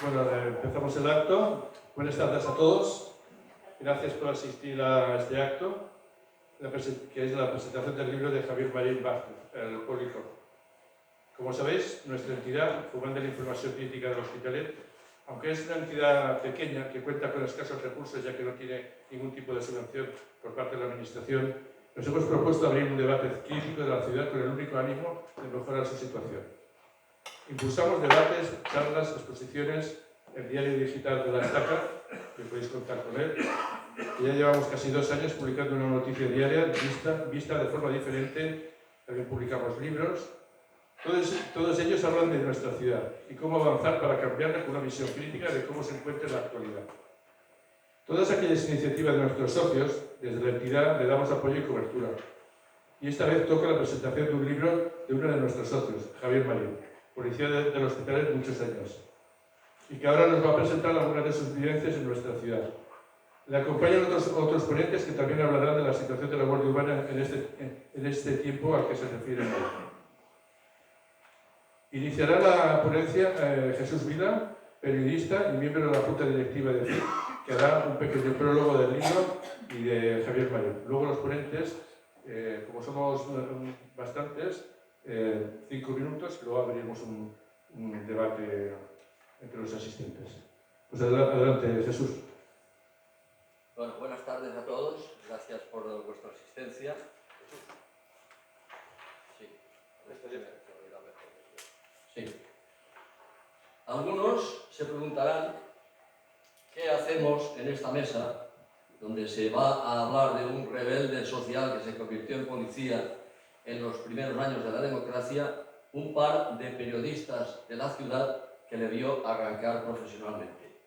Bueno, empezamos el acto. Buenas tardes a todos. Gracias por asistir a este acto, que es la presentación del libro de Javier Marín Vázquez, El Público. Como sabéis, nuestra entidad, Fomento de la Información Crítica del Hospitalet, aunque es una entidad pequeña que cuenta con escasos recursos ya que no tiene ningún tipo de subvención por parte de la Administración, nos hemos propuesto abrir un debate crítico de la ciudad con el único ánimo de mejorar su situación. Impulsamos debates, charlas, exposiciones, el diario digital de La Estaca, que podéis contar con él. Y ya llevamos casi 2 años publicando una noticia diaria vista de forma diferente. También publicamos libros. Todos ellos hablan de nuestra ciudad y cómo avanzar para cambiarla con una visión crítica de cómo se encuentra en la actualidad. Todas aquellas iniciativas de nuestros socios, desde la entidad, le damos apoyo y cobertura. Y esta vez toca la presentación de un libro de uno de nuestros socios, Javier Marín, policía del Hospitalet muchos años, y que ahora nos va a presentar algunas de sus vivencias en nuestra ciudad. Le acompañan otros ponentes que también hablarán de la situación de la Guardia Urbana en este tiempo al que se refiere hoy. Iniciará la ponencia Jesús Vila, periodista y miembro de la Junta Directiva de FIC, que hará un pequeño prólogo del libro y de Javier Marín. Luego los ponentes, como somos bastantes, 5 minutos, y luego abriremos un debate entre los asistentes. Pues adelante, Jesús. Bueno, buenas tardes a todos. Gracias por vuestra asistencia. Sí. Algunos se preguntarán qué hacemos en esta mesa donde se va a hablar de un rebelde social que se convirtió en policía en los primeros años de la democracia, un par de periodistas de la ciudad que le vio arrancar profesionalmente.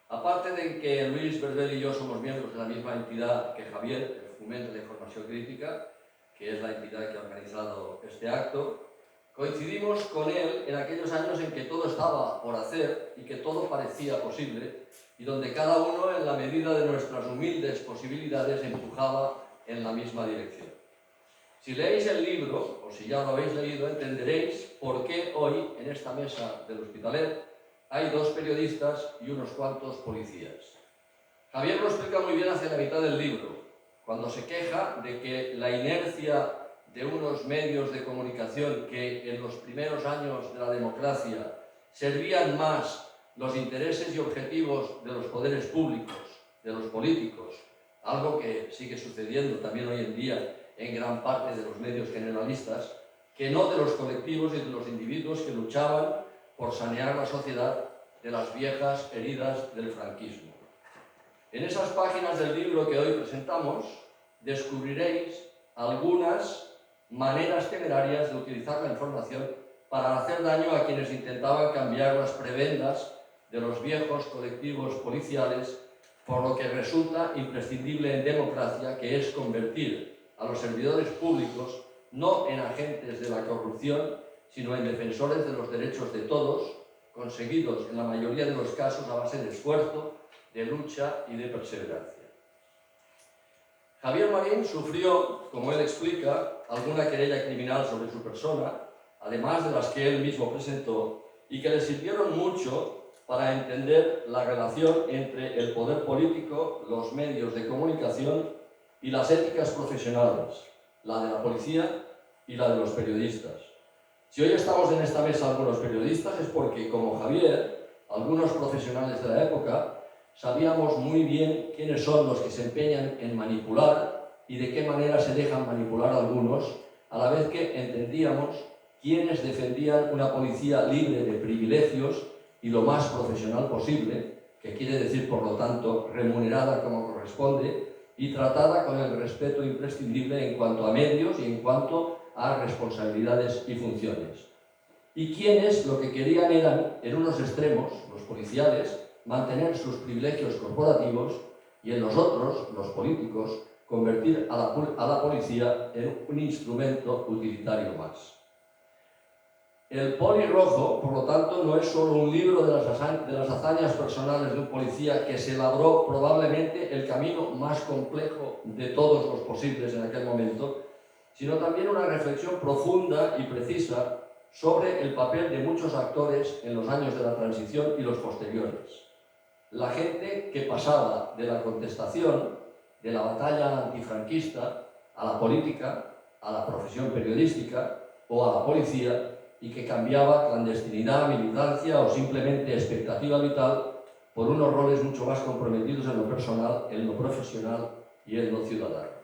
Aparte de que Luis Verdel y yo somos miembros de la misma entidad que Javier, el Fomento de la Información Crítica, que es la entidad que ha organizado este acto, coincidimos con él en aquellos años en que todo estaba por hacer y que todo parecía posible y donde cada uno, en la medida de nuestras humildes posibilidades, empujaba en la misma dirección. Si leéis el libro, o si ya lo habéis leído, entenderéis por qué hoy, en esta mesa del Hospitalet, hay 2 periodistas y unos cuantos policías. Javier lo explica muy bien hacia la mitad del libro, cuando se queja de que la inercia de unos medios de comunicación que en los primeros años de la democracia servían más los intereses y objetivos de los poderes públicos, de los políticos, algo que sigue sucediendo también hoy en día en gran parte de los medios generalistas, que no de los colectivos y de los individuos que luchaban por sanear la sociedad de las viejas heridas del franquismo. En esas páginas del libro que hoy presentamos descubriréis algunas maneras temerarias de utilizar la información para hacer daño a quienes intentaban cambiar las prebendas de los viejos colectivos policiales, por lo que resulta imprescindible en democracia, que es convertir a los servidores públicos no en agentes de la corrupción, sino en defensores de los derechos de todos, conseguidos en la mayoría de los casos a base de esfuerzo, de lucha y de perseverancia. Javier Marín sufrió, como él explica, alguna querella criminal sobre su persona, además de las que él mismo presentó, y que le sirvieron mucho para entender la relación entre el poder político, los medios de comunicación y las éticas profesionales, la de la policía y la de los periodistas. Si hoy estamos en esta mesa algunos periodistas es porque, como Javier, algunos profesionales de la época sabíamos muy bien quiénes son los que se empeñan en manipular y de qué manera se dejan manipular algunos, a la vez que entendíamos quiénes defendían una policía libre de privilegios y lo más profesional posible, que quiere decir, por lo tanto, remunerada como corresponde y tratada con el respeto imprescindible en cuanto a medios y en cuanto a responsabilidades y funciones. Y quienes lo que querían eran, en unos extremos, los policiales, mantener sus privilegios corporativos y en los otros, los políticos, convertir a la policía en un instrumento utilitario más. El Poli Rojo, por lo tanto, no es solo un libro de las hazañas personales de un policía que se labró probablemente el camino más complejo de todos los posibles en aquel momento, sino también una reflexión profunda y precisa sobre el papel de muchos actores en los años de la transición y los posteriores. La gente que pasaba de la contestación, de la batalla antifranquista, a la política, a la profesión periodística o a la policía, y que cambiaba clandestinidad, militancia o simplemente expectativa vital por unos roles mucho más comprometidos en lo personal, en lo profesional y en lo ciudadano.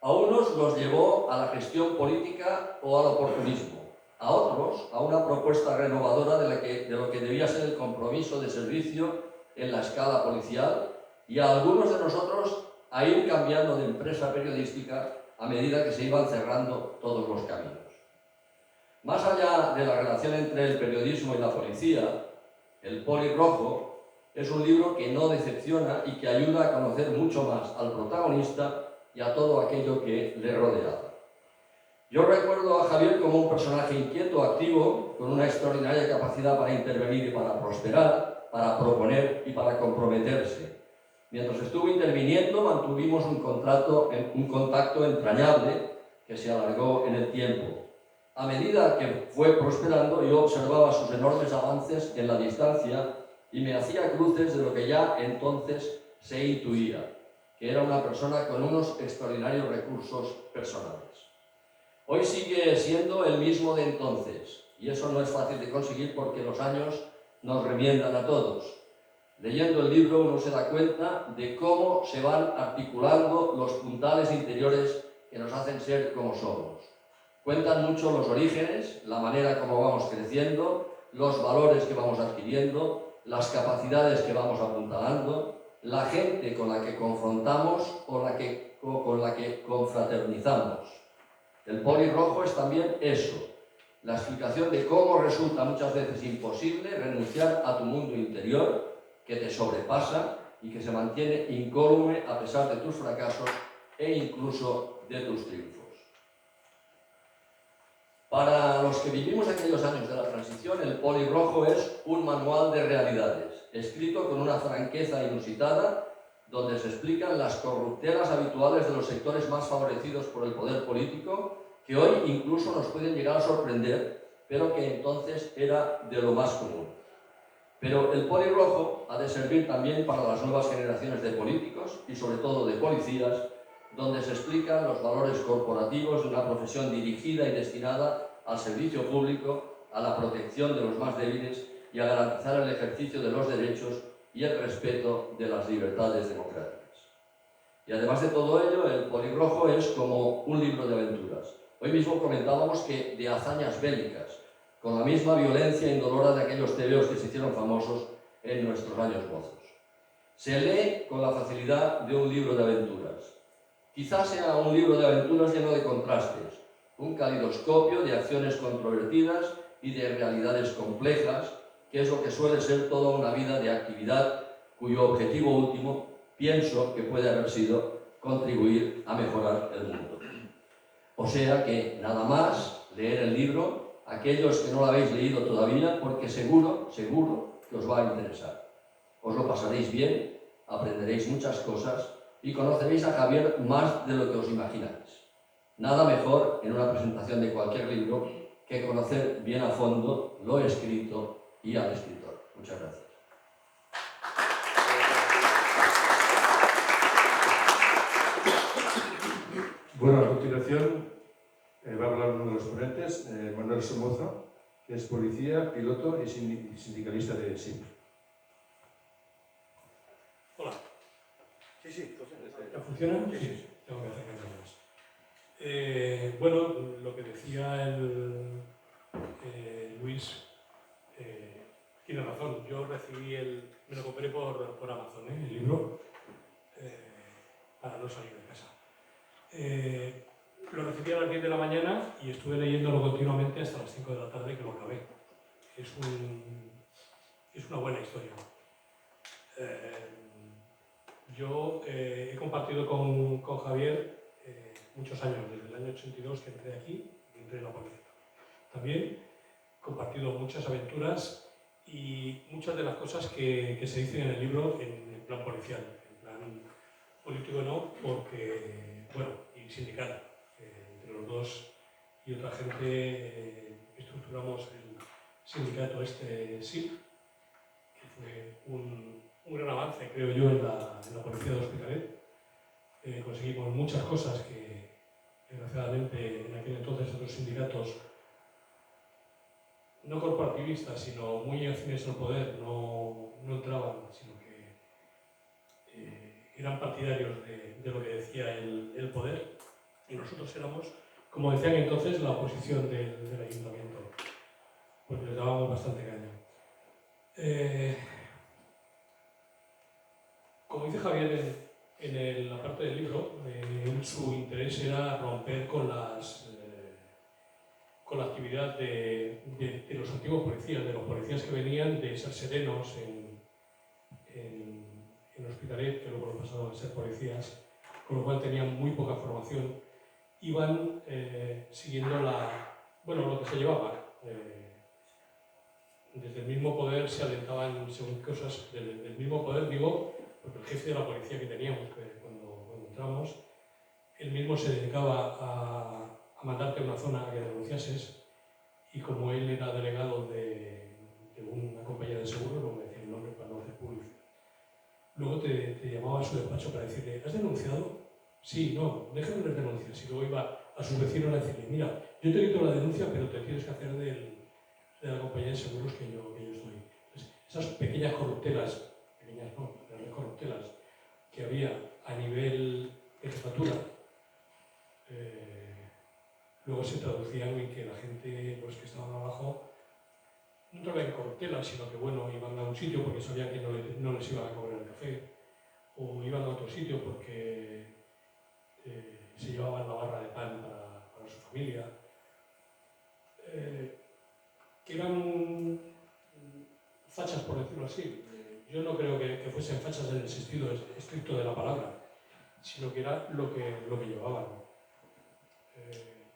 A unos los llevó a la gestión política o al oportunismo, a otros a una propuesta renovadora de lo que debía ser el compromiso de servicio en la escala policial, y a algunos de nosotros a ir cambiando de empresa periodística a medida que se iban cerrando todos los caminos. Más allá de la relación entre el periodismo y la policía, El Poli Rojo es un libro que no decepciona y que ayuda a conocer mucho más al protagonista y a todo aquello que le rodeaba. Yo recuerdo a Javier como un personaje inquieto, activo, con una extraordinaria capacidad para intervenir y para prosperar, para proponer y para comprometerse. Mientras estuvo interviniendo, mantuvimos un contacto entrañable que se alargó en el tiempo. A medida que fue prosperando, yo observaba sus enormes avances en la distancia y me hacía cruces de lo que ya entonces se intuía, que era una persona con unos extraordinarios recursos personales. Hoy sigue siendo el mismo de entonces, y eso no es fácil de conseguir porque los años nos remiendan a todos. Leyendo el libro uno se da cuenta de cómo se van articulando los puntales interiores que nos hacen ser como somos. Cuentan mucho los orígenes, la manera como vamos creciendo, los valores que vamos adquiriendo, las capacidades que vamos apuntalando, la gente con la que confrontamos o con la que confraternizamos. El Poli Rojo es también eso, la explicación de cómo resulta muchas veces imposible renunciar a tu mundo interior, que te sobrepasa y que se mantiene incólume a pesar de tus fracasos e incluso de tus triunfos. Para los que vivimos aquellos años de la transición, El Poli Rojo es un manual de realidades, escrito con una franqueza inusitada, donde se explican las corruptelas habituales de los sectores más favorecidos por el poder político, que hoy incluso nos pueden llegar a sorprender, pero que entonces era de lo más común. Pero el Poli Rojo ha de servir también para las nuevas generaciones de políticos y sobre todo de policías, donde se explican los valores corporativos de una profesión dirigida y destinada al servicio público, a la protección de los más débiles y a garantizar el ejercicio de los derechos y el respeto de las libertades democráticas. Y además de todo ello, el Poli Rojo es como un libro de aventuras. Hoy mismo comentábamos que de hazañas bélicas, con la misma violencia indolora de aquellos tebeos que se hicieron famosos en nuestros años mozos. Se lee con la facilidad de un libro de aventuras. Quizás sea un libro de aventuras lleno de contrastes, un calidoscopio de acciones controvertidas y de realidades complejas, que es lo que suele ser toda una vida de actividad cuyo objetivo último pienso que puede haber sido contribuir a mejorar el mundo. O sea que nada más leer el libro, aquellos que no lo habéis leído todavía, porque seguro que os va a interesar. Os lo pasaréis bien, aprenderéis muchas cosas y conoceréis a Javier más de lo que os imagináis. Nada mejor en una presentación de cualquier libro que conocer bien a fondo lo escrito y al escritor. Muchas gracias. Bueno, a continuación va a hablar uno de los ponentes, Manuel Somoza, que es policía, piloto y sindicalista de SIP. Hola. Sí, ¿ya funciona? Sí. Tengo que acercarme más. Bueno, lo que decía Luis tiene razón. Yo recibí me lo compré por Amazon, el libro, para no salir de casa. Lo recibí a las 10 de la mañana y estuve leyéndolo continuamente hasta las 5 de la tarde que lo acabé. Es una buena historia. Yo he compartido con Javier muchos años, desde el año 82 que entré aquí, que entré en la policía. También he compartido muchas aventuras y muchas de las cosas que se dicen en el libro en el plan policial. En plan político no, porque, bueno, y sindical. Entre los dos y otra gente estructuramos el sindicato SIP, que fue un gran avance, creo yo, en la policía de Hospitalet. Conseguimos muchas cosas que, desgraciadamente, en aquel entonces otros sindicatos, no corporativistas, sino muy afines al poder, no entraban, sino que eran partidarios de lo que decía el poder, y nosotros éramos, como decían entonces, la oposición del ayuntamiento, porque les dábamos bastante caña. Como dice Javier en la parte del libro, su interés era romper con la actividad de los antiguos policías, de los policías que venían de ser serenos en Hospitalet, que luego pasaron a ser policías, con lo cual tenían muy poca formación. Iban siguiendo lo que se llevaba. Desde el mismo poder se alentaban según cosas del mismo poder, digo, porque el jefe de la policía que teníamos cuando entramos, él mismo se dedicaba a mandarte a una zona a que denunciases, y como él era delegado de una compañía de seguros, no me decía el nombre para no hacer publicidad. Luego te llamaba a su despacho para decirle: ¿has denunciado? Sí, no, déjame las denuncias. Y luego iba a sus vecinos a decirle: mira, yo te quito la denuncia, pero te tienes que hacer de la compañía de seguros que yo estoy. Entonces, esas pequeñas corruptelas, pequeñas no, grandes corruptelas que había a nivel de jefatura, luego se traducían en que la gente pues, que estaban abajo no entraba en corruptelas, sino que bueno, iban a un sitio porque sabían que no les iban a cobrar el café, o iban a otro sitio porque se llevaban la barra de pan para su familia, que eran fachas, por decirlo así. Yo no creo que fuesen fachas en el sentido estricto de la palabra, sino que era lo que llevaban.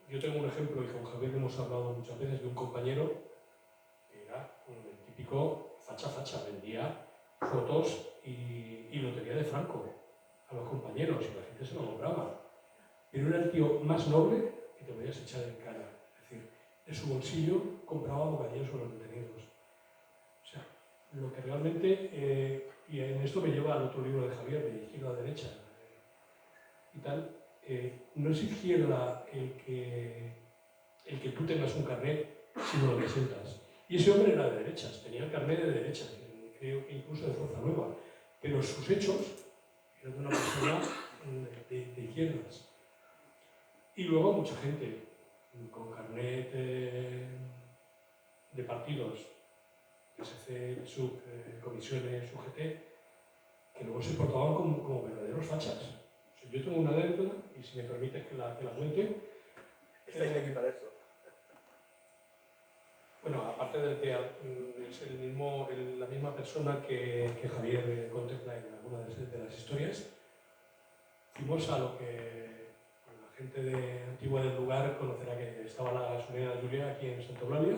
Yo tengo un ejemplo, y con Javier hemos hablado muchas veces, de un compañero que era un típico facha, vendía fotos y lotería de Franco a los compañeros, y la gente se lo compraba. Pero era el tío más noble que te podías echar en cara. Es decir, de su bolsillo compraba bocadillos a los detenidos. O sea, lo que realmente, y en esto me lleva al otro libro de Javier, de izquierda a derecha, y tal, no es izquierda el que tú tengas un carnet, sino lo que sientas. Y ese hombre era de derechas, tenía el carnet de derechas, creo que incluso de Fuerza Nueva, pero sus hechos eran de una persona de izquierdas. Y luego mucha gente con carnet de partidos, PSC, PSUC, comisiones, UGT, que luego se portaban como verdaderos fachas. O sea, yo tengo una anécdota, y si me permites que la cuente. ¿Estáis aquí para eso? Bueno, aparte de que es la misma persona que Javier contempla en alguna de las historias, fuimos a lo que la gente antigua del lugar conocerá, que estaba la gasolinera Julia aquí en Santa Eulalia,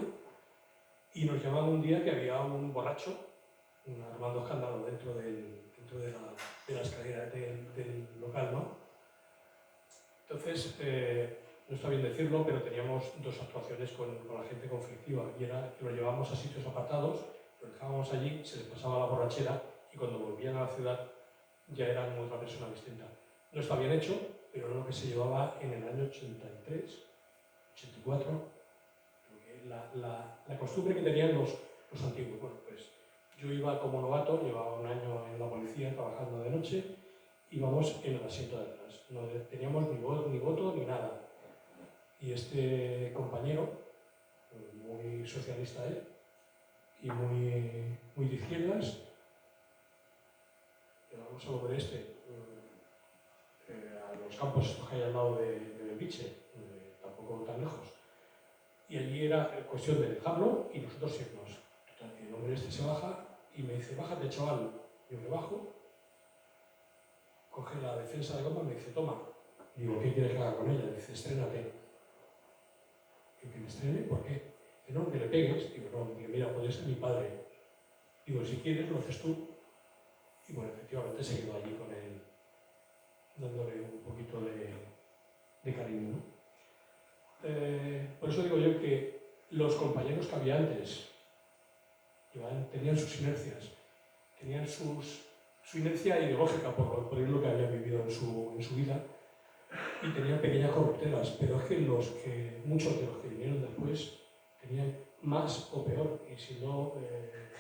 y nos llamaban un día que había un borracho armando escándalo dentro de la escalera del local, ¿no? Entonces, no está bien decirlo, pero teníamos dos actuaciones con la gente conflictiva, y era que lo llevábamos a sitios apartados, lo dejábamos allí, se les pasaba la borrachera, y cuando volvían a la ciudad ya eran otra persona distinta. No está bien hecho, pero era lo que se llevaba en el año 83, 84, la costumbre que tenían los antiguos. Bueno, pues yo iba como novato, llevaba un año en la policía trabajando de noche, íbamos en el asiento de atrás, no teníamos ni voto ni nada. Y este compañero, muy socialista él, y muy de izquierdas, vamos a volver a los campos estos que hay al lado de Belviche, tampoco tan lejos. Y allí era cuestión de dejarlo y nosotros irnos. Total, que el hombre este se baja y me dice: bájate, chaval. Yo me bajo, coge la defensa de goma y me dice: toma. Digo: ¿qué quieres que haga con ella? Dice: estrénate. Digo: ¿que me estrene? ¿Por qué? Dice: no, que le pegues. Digo: no, mira, puede ser mi padre. Digo: si quieres, lo haces tú. Y bueno, efectivamente se quedó allí con él, dándole un poquito de cariño, ¿no? Por eso digo yo que los compañeros que había antes tenían sus inercias, tenían su inercia ideológica por lo que habían vivido en su vida y tenían pequeñas corruptelas, pero es que muchos de los que vinieron después tenían más o peor, y si no,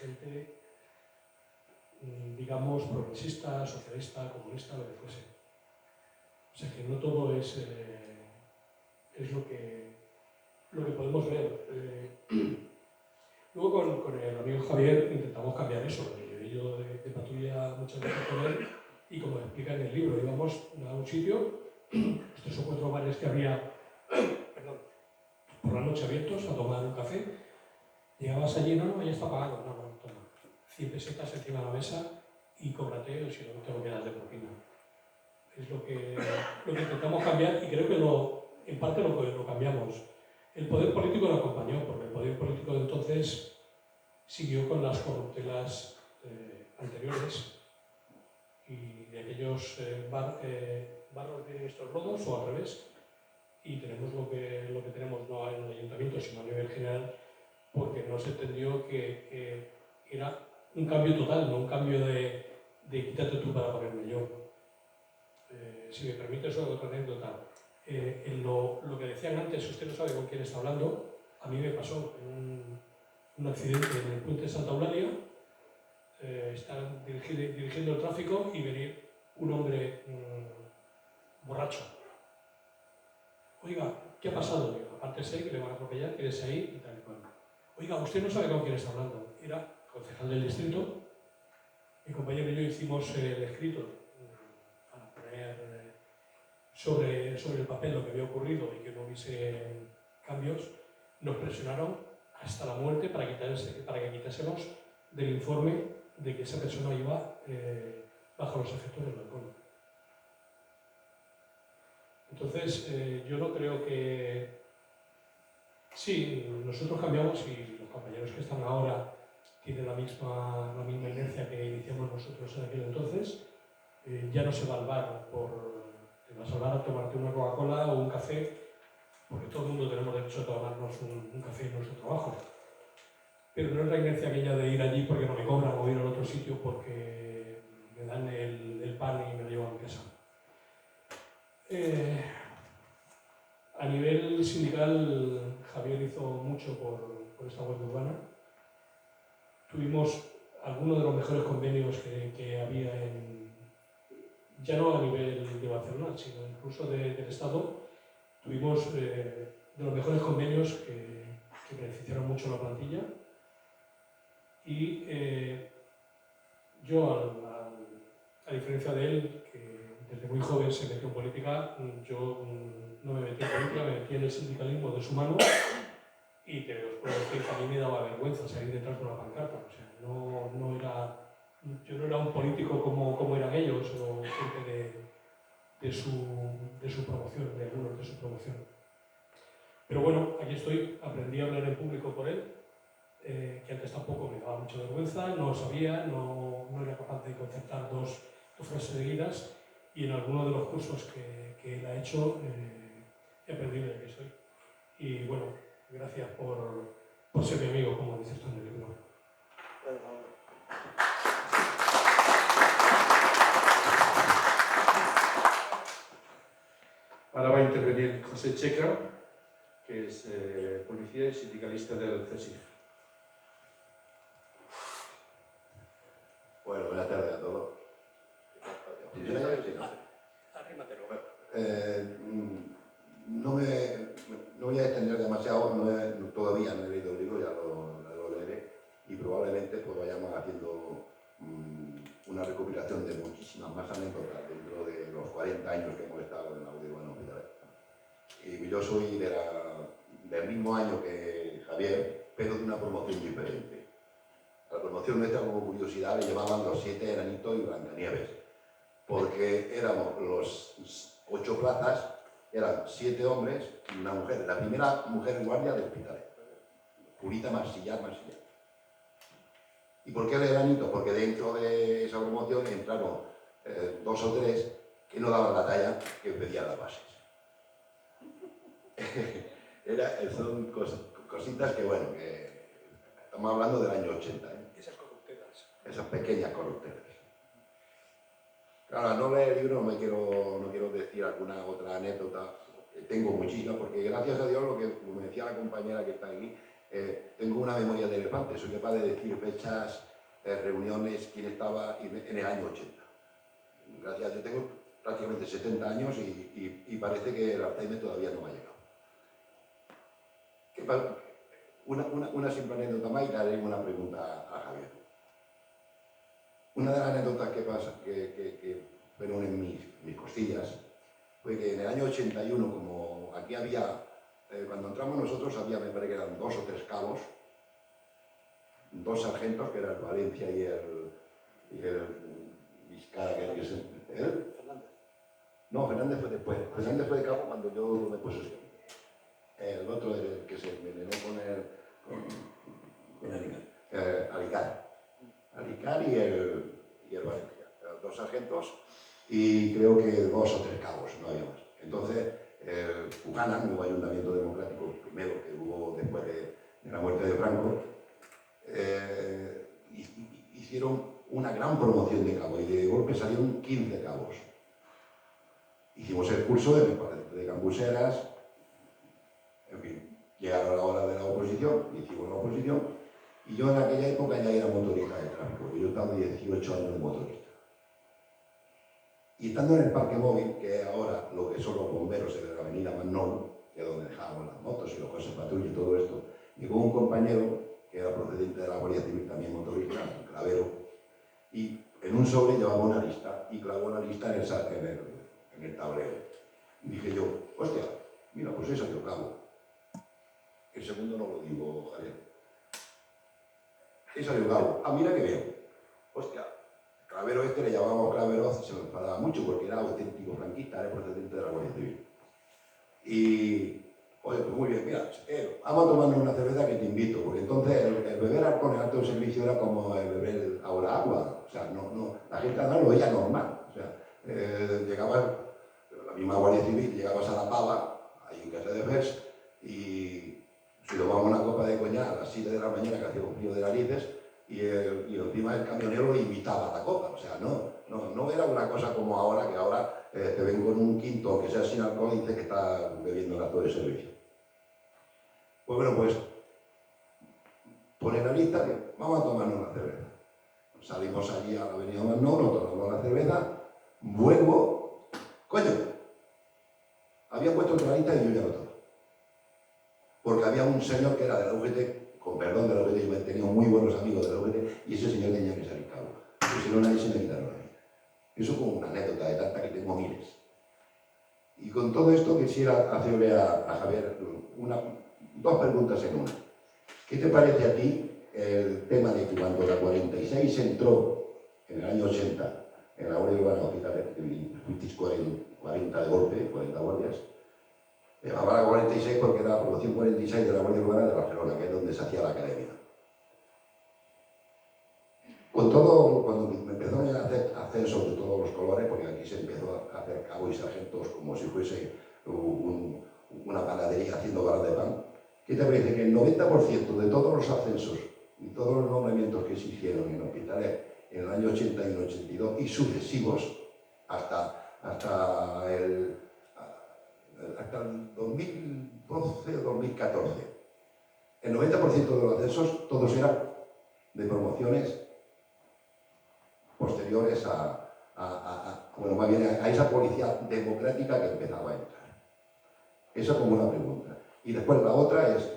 gente, digamos, progresista, socialista, comunista, lo que fuese. O sea que no todo es lo que podemos ver. Luego con el amigo Javier intentamos cambiar eso. Yo de patrulla muchas veces con él y como explica en el libro, íbamos a un sitio, los 3 o 4 bares que había por la noche abiertos a tomar un café, llegabas allí, no, ya está pagado, no, toma, 100 pesetas encima de la mesa y cóbrate o si no te lo quedas de propina. Es lo que intentamos cambiar y creo que en parte lo cambiamos. El poder político lo acompañó, porque el poder político de entonces siguió con las corruptelas anteriores y de aquellos barros de estos lodos o al revés. Y tenemos lo que tenemos no en el ayuntamiento, sino a nivel general, porque no se entendió que era un cambio total, no un cambio de quítate tú para ponerme yo. Si me permite, eso otra anécdota. En lo que decían antes, usted no sabe con quién está hablando, a mí me pasó en un accidente en el puente de Santa Eulalia, estar dirigiendo el tráfico y venir un hombre borracho. Oiga, ¿qué ha pasado? Digo, aparte sé que le van a atropellar, quédese ahí y tal y cual. Oiga, usted no sabe con quién está hablando. Era concejal del distrito. Mi compañero y yo hicimos el escrito para poner sobre el papel lo que había ocurrido y que no hubiese cambios. Nos presionaron hasta la muerte para que quitásemos del informe de que esa persona iba bajo los efectos del alcohol. Entonces, yo no creo que... Sí, nosotros cambiamos y los compañeros que están ahora tienen la misma inercia que iniciamos nosotros en aquel entonces. Ya no se va al bar te vas al bar a tomarte una Coca-Cola o un café, porque todo el mundo tenemos derecho a tomarnos un café en nuestro trabajo. Pero no es la inercia aquella de ir allí porque no me cobran o ir al otro sitio porque me dan el pan y me lo llevo a mi casa. A nivel sindical, Javier hizo mucho por esta Guardia Urbana. Tuvimos algunos de los mejores convenios que había ya no a nivel de Barcelona, sino incluso del Estado. Tuvimos de los mejores convenios que beneficiaron mucho a la plantilla. Y yo, a diferencia de él, que desde muy joven se metió en política, yo no me metí en política, me metí en el sindicalismo de su mano y os puedo decir que a mí me daba vergüenza salir detrás de una pancarta. O sea, yo no era un político como eran ellos o gente de su promoción, de algunos de su promoción. Pero bueno, aquí estoy, aprendí a hablar en público por él, que antes tampoco me daba mucha vergüenza, no sabía, no era capaz de concertar dos frases seguidas y en alguno de los cursos que él ha hecho he aprendido de que soy. Y bueno, gracias por ser mi amigo, como dices tú en el libro. Ahora va a intervenir José Checa, que es policía y sindicalista del CSIF. Bueno, buenas tardes a todos. No voy a extender demasiado, todavía no he leído el libro, ya lo leeré y probablemente pues vayamos haciendo una recopilación de muchísimas más anécdotas dentro de los 40 años que hemos estado en la Guardia Urbana Hospitalet. Y yo soy del mismo año que Javier, pero de una promoción diferente. La promoción nuestra, como curiosidad, le llamaban los 7 enanitos y Blancanieves, porque éramos los 8 plazas, eran 7 hombres y una mujer, la primera mujer guardia del Hospitalet, Purita Marsillar. ¿Y por qué el enanito? Porque dentro de esa promoción entraron 2 o 3 que no daban la talla que pedían las bases. Son cositas que, bueno, que estamos hablando del año 80, ¿eh? Esas corruptelas. Esas pequeñas corruptelas. Claro, al no leer el libro no quiero decir alguna otra anécdota. Tengo muchísimas, porque gracias a Dios, como decía la compañera que está aquí, tengo una memoria de elefante. Soy capaz de decir fechas, reuniones, quién estaba en el año 80. Gracias a Dios tengo prácticamente 70 años y parece que el Alzheimer todavía no me ha llegado. Una simple anécdota más y le haré una pregunta a Javier. Una de las anécdotas que pasa, que fueron en mis costillas, fue que en el año 81, como aquí había, cuando entramos nosotros había, me parece que eran 2 o 3 cabos, 2 sargentos, que eran Valencia y el Vizcaya, que es él. Fernández. No, Fernández fue después. Fernández fue de cabo cuando yo me puse. El otro, el que se envenenó con Alicar y el Valencia. Eran 2 sargentos y creo que 2 o 3 cabos, no había más. Entonces, Ugana, nuevo ayuntamiento democrático, primero que hubo después de la muerte de Franco, hicieron una gran promoción de cabos y de golpe salieron 15 cabos. Hicimos el curso de cambuseras, en fin, llegaron la hora de la oposición, hicimos la oposición, y yo en aquella época ya era motorista de tráfico, yo estaba 18 años de motorista. Y estando en el parque móvil, que ahora lo que son los bomberos de la avenida Magnol, que es donde dejábamos las motos y los coches patrulla y todo esto, llegó un compañero que era procedente de la Guardia Civil, también motorista, un clavero, y en un sobre llevaba una lista, y clavó la lista en el tablero. Y dije yo, hostia, mira, pues eso yo cabo. El segundo no lo digo, Javier. Eso yo cabo. Ah, mira que veo. Hostia, clavero este le llamábamos clavero, se me enfadaba mucho porque era auténtico franquista, era procedente de la Guardia Civil. Y, oye, pues muy bien, mira, vamos a tomarnos una cerveza que te invito, porque entonces el beber alcohol en alto servicio era como el beber ahora agua, o sea, la gente no lo veía normal, o sea, llegabas, la misma Guardia Civil, llegabas a La Pava, ahí en Casa de Fes, y si tomábamos una copa de coñac a las 7 de la mañana, que hacía un frío de narices, y encima el camionero lo invitaba a la copa, o sea, no era una cosa como ahora, que ahora te ven con un quinto, que sea sin alcohol, y dice que está bebiendo gato de servicio. Pues bueno, pues pone la lista que vamos a tomarnos una cerveza. Salimos allí a la avenida Magnol, nos tomamos la cerveza, vuelvo, coño, había puesto otra lista y yo ya no estaba. Porque había un señor que era de la UGT, con perdón de la UGT, yo he tenido muy buenos amigos de la UGT, y ese señor tenía que salir cabo. Porque si no, nadie se me quitaron la vida. Eso como una anécdota de tanta que tengo miles. Y con todo esto quisiera hacerle a Javier 2 preguntas en una. ¿Qué te parece a ti el tema de que cuando la 46 entró en el año 80 en la Guardia Urbana Hospitalet, fuisteis 40 de golpe, 40 guardias, llamaba la 46 porque era la promoción 46 de la Guardia Urbana de Barcelona, que es donde se hacía la academia. Con todo, cuando me empezó a hacer ascensos de todos los colores, porque aquí se empezó a hacer cabos y sargentos como si fuese una panadería haciendo balas de pan, ¿qué te parece que el 90% de todos los ascensos y todos los nombramientos que se hicieron en hospitales en el año 80 y el 82 y sucesivos hasta el 2012 o 2014, el 90% de los ascensos todos eran de promociones posteriores bueno, más bien a esa policía democrática que empezaba a entrar? Esa como una pregunta. Y después la otra es,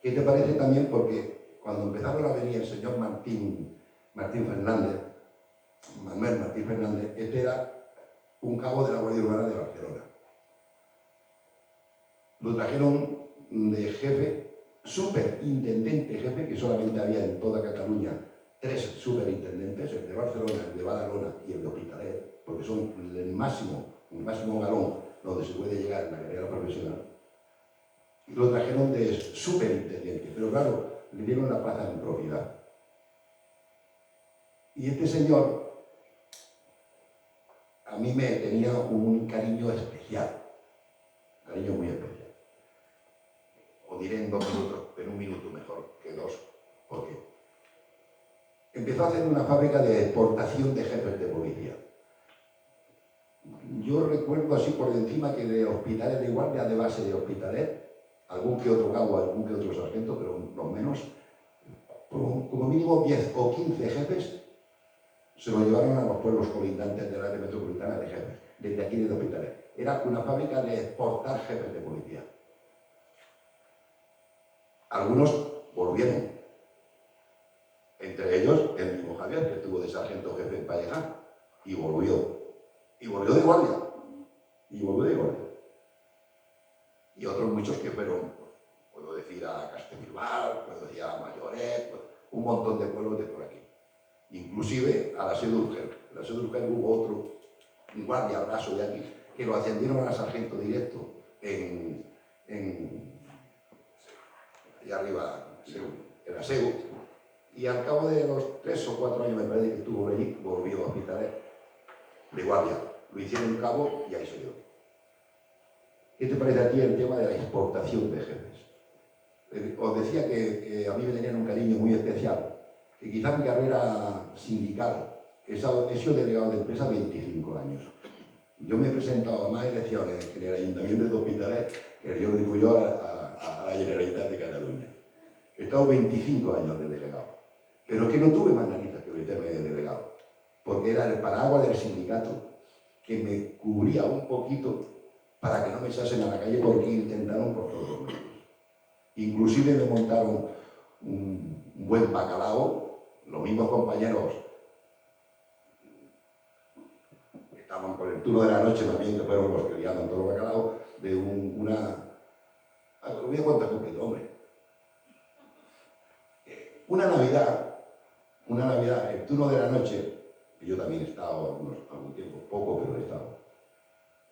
¿qué te parece también? Porque cuando empezaron a venir el señor Manuel Martín Fernández, este era un cabo de la Guardia Urbana de Barcelona. Lo trajeron de jefe, superintendente jefe, que solamente había en toda Cataluña 3 superintendentes, el de Barcelona, el de Badalona y el de Hospitalet, porque son el máximo galón donde se puede llegar en la carrera profesional. Y lo trajeron de superintendente, pero claro, le dieron la plaza en propiedad. Y este señor a mí me tenía un cariño especial, cariño muy especial. Lo diré en 2 minutos, en 1 minuto mejor que 2, porque empezó a hacer una fábrica de exportación de jefes de policía. Yo recuerdo así por encima que de hospitales de guardia de base de Hospitalet, algún que otro cabo, algún que otro sargento, pero los menos, como mínimo 10 o 15 jefes se lo llevaron a los pueblos colindantes del área metropolitana de jefes, desde aquí de Hospitalet. Era una fábrica de exportar jefes de policía. Algunos volvieron, entre ellos el mismo Javier, que estuvo de sargento jefe en Vallejar, y volvió de guardia, y otros muchos que fueron, puedo decir a Castellbilbao, puedo decir a Mayoret, un montón de pueblos de por aquí, inclusive a la Seu d'Urgell. En la Seu d'Urgell hubo otro, un guardia brazo de aquí, que lo ascendieron a sargento directo allá arriba, en la Seu, y al cabo de los 3 o 4 años me parece que estuvo allí, volvió a Hospitalet de guardia. Lo hicieron en cabo y ahí se dio. ¿Qué te parece a ti el tema de la exportación de jefes? Os decía que a mí me tenían un cariño muy especial, que quizá mi carrera sindical, he sido delegado de empresa 25 años. Yo me he presentado a más elecciones en el Ayuntamiento de Hospitalet que yo digo yo a la Generalitat de Cataluña. He estado 25 años de delegado, pero es que no tuve más narices que meterme de delegado, porque era el paraguas del sindicato que me cubría un poquito para que no me echasen a la calle, porque intentaron por todos los medios. Inclusive me montaron un buen bacalao, los mismos compañeros que estaban por el turno de la noche también, que fueron los que liaban todo el bacalao, de lo voy a contar completo, hombre. Una Navidad, el turno de la noche, que yo también he estado algún tiempo, poco, pero he estado.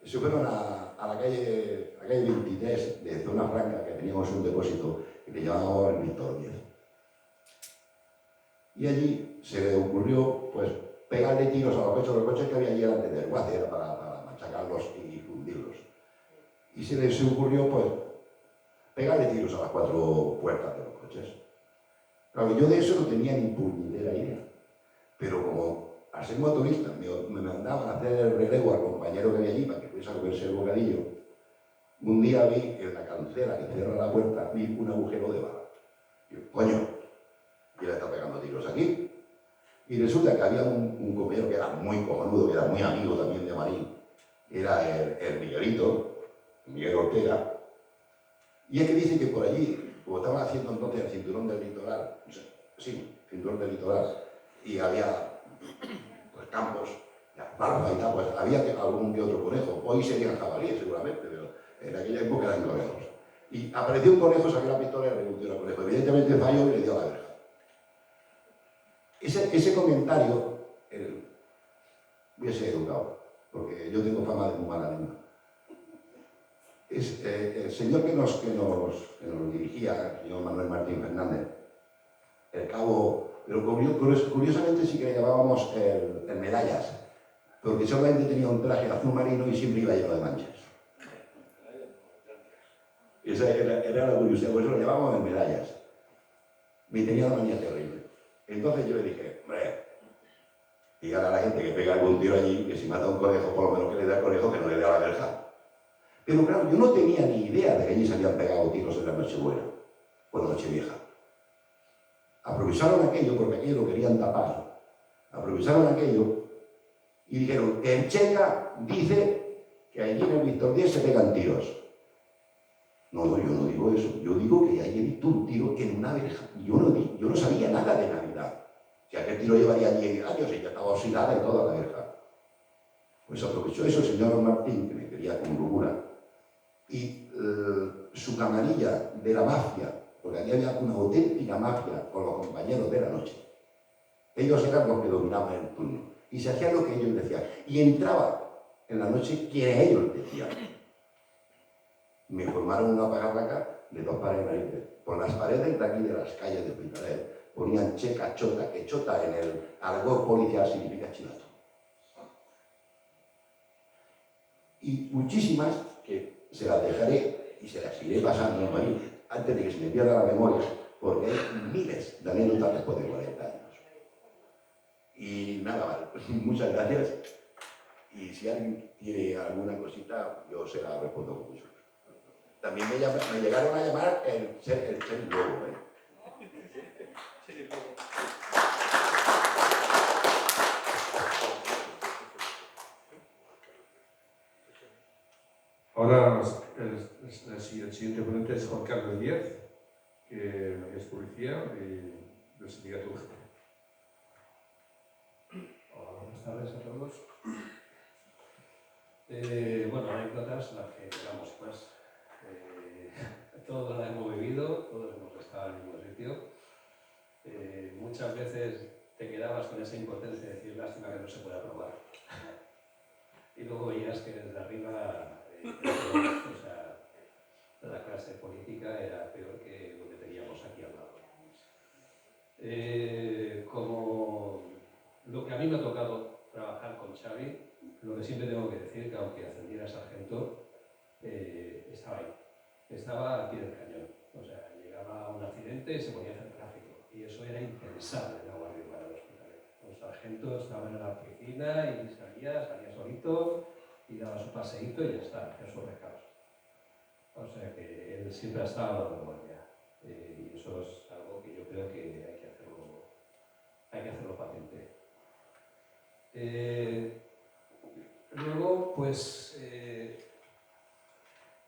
Se fueron a la calle 23 de Zona Franca, que teníamos un depósito que le llamábamos el Víctor 10. Y allí se le ocurrió, pues, pegarle tiros a los coches que había allí delante del guace, era para machacarlos y fundirlos. Y se les ocurrió, pues, pegarle tiros a las 4 puertas de los coches. Claro, yo de eso no tenía ni puñetera idea, pero como al ser motorista me mandaban a hacer el relevo al compañero que había allí para que fuese a comerse el bocadillo, un día vi en la cancela que cierra la puerta, vi un agujero de bala. Y yo, coño, y le está pegando tiros aquí. Y resulta que había un compañero que era muy cojonudo, que era muy amigo también de Marín, era el Miguelito, Miguel Ortega, y es que dice que por allí, como estaban haciendo entonces el cinturón del litoral, cinturón del litoral, y había pues campos, barba y tal, pues había algún que otro conejo. Hoy serían jabalíes seguramente, pero en aquella época eran conejos. Y apareció un conejo, sacó la pistola y revolvió al conejo. Evidentemente falló y le dio a la verja. Ese comentario, voy a ser educado, porque yo tengo fama de muy mala lengua. El señor que nos dirigía, el señor Manuel Martín Fernández, el cabo, pero curiosamente sí que le llamábamos el medallas, porque solamente tenía un traje azul marino y siempre iba lleno de manchas. Esa era la curiosidad, por eso lo llamábamos el medallas. Me tenía una manía terrible. Entonces yo le dije, hombre, dígale a la gente que pega algún tiro allí, que si mata a un conejo, por lo menos que le dé al conejo, que no le dé a la verja. Pero claro, yo no tenía ni idea de que allí se habían pegado tiros en la Nochebuena o la Nochevieja. Aprovecharon aquello, porque aquello lo querían tapar. Aprovecharon aquello y dijeron, en Checa dice que allí en el Víctor 10 se pegan tiros. No, yo no digo eso. Yo digo que ahí he visto un tiro en una verja. Yo no sabía nada de Navidad. Si aquel tiro llevaría 10 años y ya estaba oxidada y toda la verja. Pues aprovechó eso el señor Martín, que me quería con locura. Y su camarilla de la mafia, porque aquí había una auténtica mafia con los compañeros de la noche. Ellos eran los que dominaban el turno y se hacían lo que ellos decían. Y entraba en la noche quien ellos decían. Me formaron una pajarraca de 2 pares de narices. Por las paredes de aquí de las calles de Hospitalet ponían Checa, chota, que chota en el argot policial significa chivato. Y muchísimas que se las dejaré y se las iré pasando, ¿no? antes de que se me pierda la memoria, porque hay miles de anécdotas después de 40 años. Y nada, vale, muchas gracias. Y si alguien tiene alguna cosita, yo se la respondo con mucho. También me llegaron a llamar el Che Lobo, ¿eh? Ahora el siguiente ponente es Juan Carlos Díaz, que es policía y del sindicato UGT. Hola, buenas tardes a todos. Bueno, anécdotas las que queramos más. Todos las hemos vivido, todos hemos estado en el mismo sitio. Muchas veces te quedabas con esa impotencia de decir lástima que no se pueda probar. Y luego veías que desde arriba, o sea, la clase política era peor que lo que teníamos aquí al lado. Como lo que a mí me ha tocado trabajar con Xavi, lo que siempre tengo que decir que aunque ascendiera a sargento, estaba ahí, estaba al pie del cañón. O sea, llegaba un accidente y se ponía a hacer tráfico. Y eso era impensable en la Guardia Urbana del Hospitalet. Los sargentos estaban en la oficina y salía solito y daba su paseíto y ya está, hacía sus recados. O sea que él siempre ha estado a la vanguardia. Y eso es algo que yo creo que hay que hacerlo patente. Luego, pues,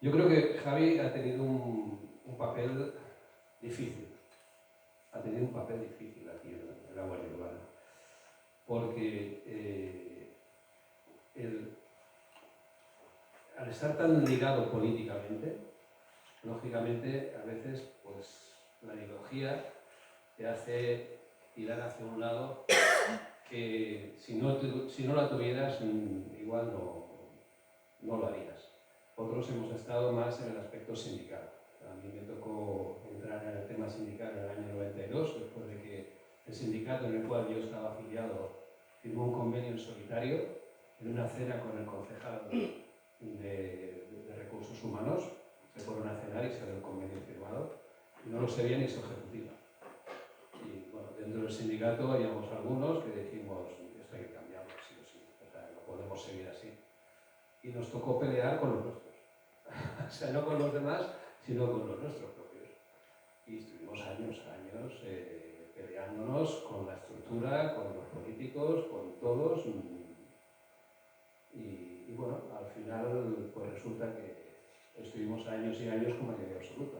yo creo que Javi ha tenido un papel difícil. Ha tenido un papel difícil aquí en la Guardia Urbana. Porque al estar tan ligado políticamente, lógicamente, a veces, pues, la ideología te hace tirar hacia un lado que si no la tuvieras, igual no lo harías. Otros hemos estado más en el aspecto sindical. A mí me tocó entrar en el tema sindical en el año 92, después de que el sindicato en el cual yo estaba afiliado firmó un convenio en solitario en una cena con el concejal de Recursos Humanos. Se fueron a cenar y se dio el convenio firmado. Y no lo sabía ni su ejecutiva. Y bueno, dentro del sindicato habíamos algunos que dijimos, esto hay que cambiarlo, sí o sí, o sea, no podemos seguir así. Y nos tocó pelear con los nuestros. O sea, no con los demás, sino con los nuestros propios. Y estuvimos años peleándonos con la estructura, con los políticos, con todos. Y bueno, al final pues resulta que estuvimos años y años con mayoría absoluta.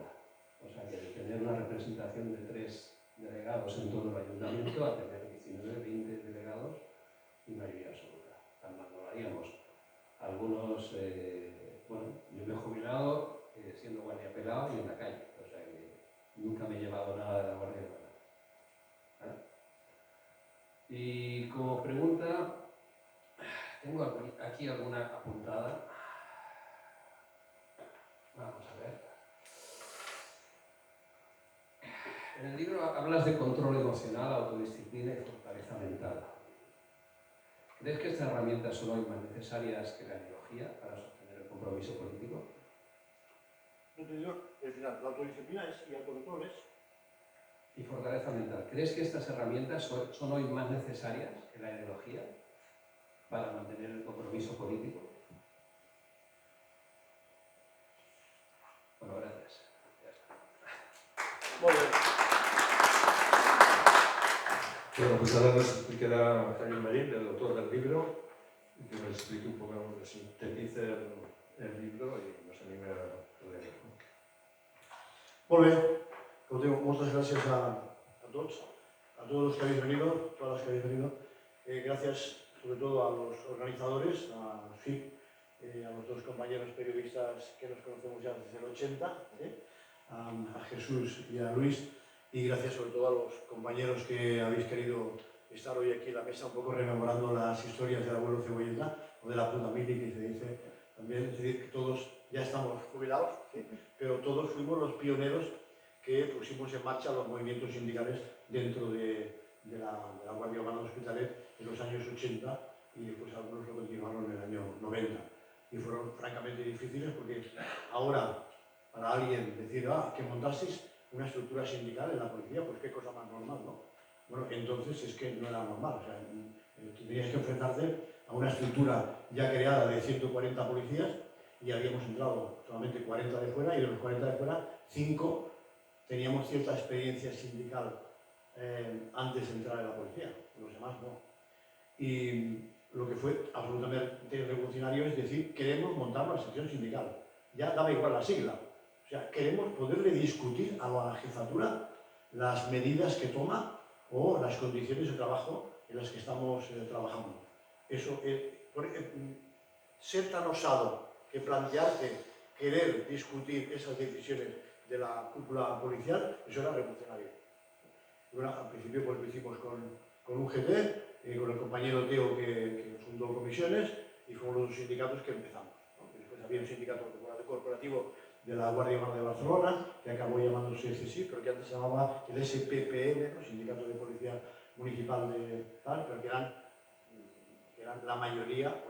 O sea, que de tener una representación de 3 delegados en todo el ayuntamiento a tener 19, 20 delegados y mayoría absoluta. Tan mal no lo haríamos. Algunos, bueno, yo me he jubilado siendo guardia pelado y en la calle. O sea que nunca me he llevado nada de la Guardia Urbana. Y como pregunta, tengo aquí alguna apuntada. Vamos a ver. En el libro hablas de control emocional, autodisciplina y fortaleza mental. ¿Crees que estas herramientas son hoy más necesarias que la ideología para sostener el compromiso político? No te digo, al final, la autodisciplina y autocontrol es. Y fortaleza mental. ¿Crees que estas herramientas son hoy más necesarias que la ideología para mantener el compromiso político? Bueno, gracias. Ya está. Muy bien. Bueno, pues ahora nos explicará Javier Marín, el autor del libro, y que nos explique un poco, sintetice el libro y nos anime a leerlo. Muy bien. Como digo, muchas gracias a todos los que habéis venido, todas las que habéis venido. Gracias sobre todo a los organizadores, a FIP, a los 2 compañeros periodistas que nos conocemos ya desde el 80, a Jesús y a Luis, y gracias sobre todo a los compañeros que habéis querido estar hoy aquí en la mesa un poco rememorando las historias del abuelo Cebolleta o de la puta mili que se dice también, es decir, que todos ya estamos jubilados, ¿sí? Pero todos fuimos los pioneros que pusimos en marcha los movimientos sindicales dentro de la Guardia Urbana del Hospitalet en los años 80 y después algunos lo continuaron en el año 90. Y fueron francamente difíciles porque ahora para alguien decir, que montasteis una estructura sindical en la policía, pues qué cosa más normal, ¿no? Bueno, entonces es que no era normal, o sea, tenías que enfrentarte a una estructura ya creada de 140 policías y habíamos entrado solamente 40 de fuera, y de los 40 de fuera, 5 teníamos cierta experiencia sindical antes de entrar en la policía, los demás no. Y lo que fue absolutamente revolucionario es decir, queremos montar una sección sindical. Ya daba igual la sigla. O sea, queremos poderle discutir a la jefatura las medidas que toma o las condiciones de trabajo en las que estamos trabajando. Eso, ser tan osado que plantearte querer discutir esas decisiones de la cúpula policial, eso era revolucionario. Bueno, al principio pues lo hicimos con UGT, con el compañero Teo que fundó comisiones, y fuimos los sindicatos que empezamos, ¿no? Después había un sindicato corporativo de la Guardia Urbana de Barcelona, que acabó llamándose CSI, pero que antes se llamaba el SPPM, ¿no? Sindicato de Policía Municipal de tal, pero que eran la mayoría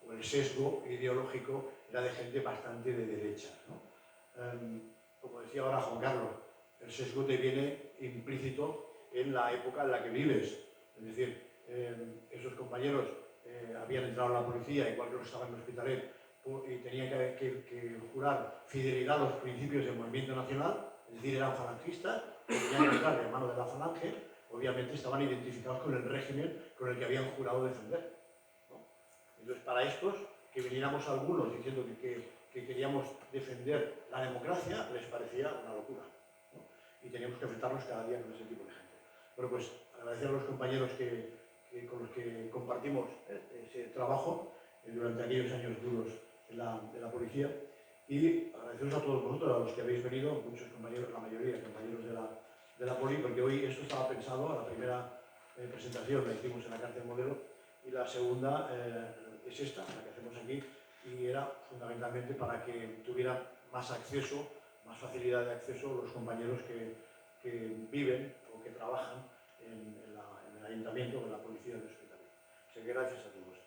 o el sesgo ideológico era de gente bastante de derecha, ¿no? Como decía ahora Juan Carlos, el sesgo te viene implícito en la época en la que vives. Es decir, esos compañeros habían entrado a la policía, igual que los estaban en el Hospitalet, y tenían que jurar fidelidad a los principios del movimiento nacional, es decir, eran falangistas, tenían que entrar de mano de la falange, obviamente estaban identificados con el régimen con el que habían jurado defender, ¿no? Entonces, para estos, que viniéramos algunos diciendo que queríamos defender la democracia, les parecía una locura, ¿no? Y teníamos que enfrentarnos cada día con ese tipo de gente. Bueno, pues agradecer a los compañeros con los que compartimos ese trabajo durante aquellos años duros de la policía, y agradeceros a todos vosotros, a los que habéis venido, muchos compañeros, la mayoría compañeros de la poli, porque hoy esto estaba pensado, a la primera presentación la hicimos en la cárcel modelo, y la segunda es esta, la que hacemos aquí, y era fundamentalmente para que tuviera más acceso, más facilidad de acceso los compañeros que viven o que trabajan en el ayuntamiento, en la policía del hospital. Así que gracias a todos.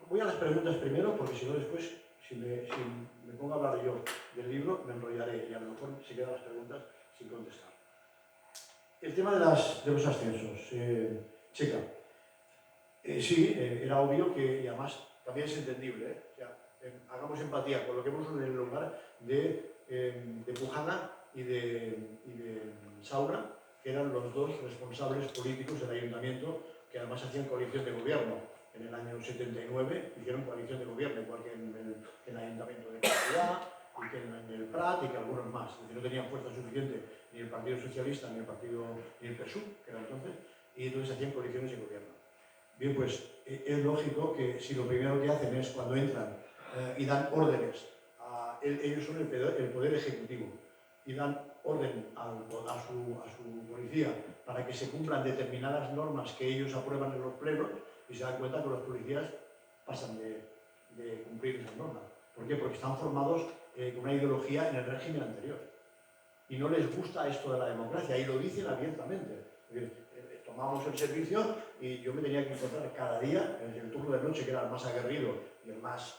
Voy a las preguntas primero, porque si no después, si me pongo a hablar yo del libro, me enrollaré y a lo mejor se quedan las preguntas sin contestar. El tema de los ascensos. Checa. Sí, era obvio que, y además también es entendible, o sea, hagamos empatía con lo que hemos en el lugar de Pujana y de Saura, que eran los dos responsables políticos del ayuntamiento, que además hacían coalición de gobierno. En el año 79 hicieron coalición de gobierno, igual que en el ayuntamiento de Castellá, y que en el Prat, y que algunos más. Es decir, no tenían fuerza suficiente ni el Partido Socialista, ni el PSUV, que era entonces, y entonces hacían coaliciones de gobierno. Bien, pues es lógico que si lo primero que hacen es cuando entran y dan órdenes, ellos son el poder ejecutivo, y dan orden a su policía para que se cumplan determinadas normas que ellos aprueban en los plenos, y se dan cuenta que los policías pasan de cumplir esas normas. ¿Por qué? Porque están formados con una ideología en el régimen anterior. Y no les gusta esto de la democracia, y lo dicen abiertamente. Tomamos el servicio y yo me tenía que encontrar cada día, en el turno de noche, que era el más aguerrido y el más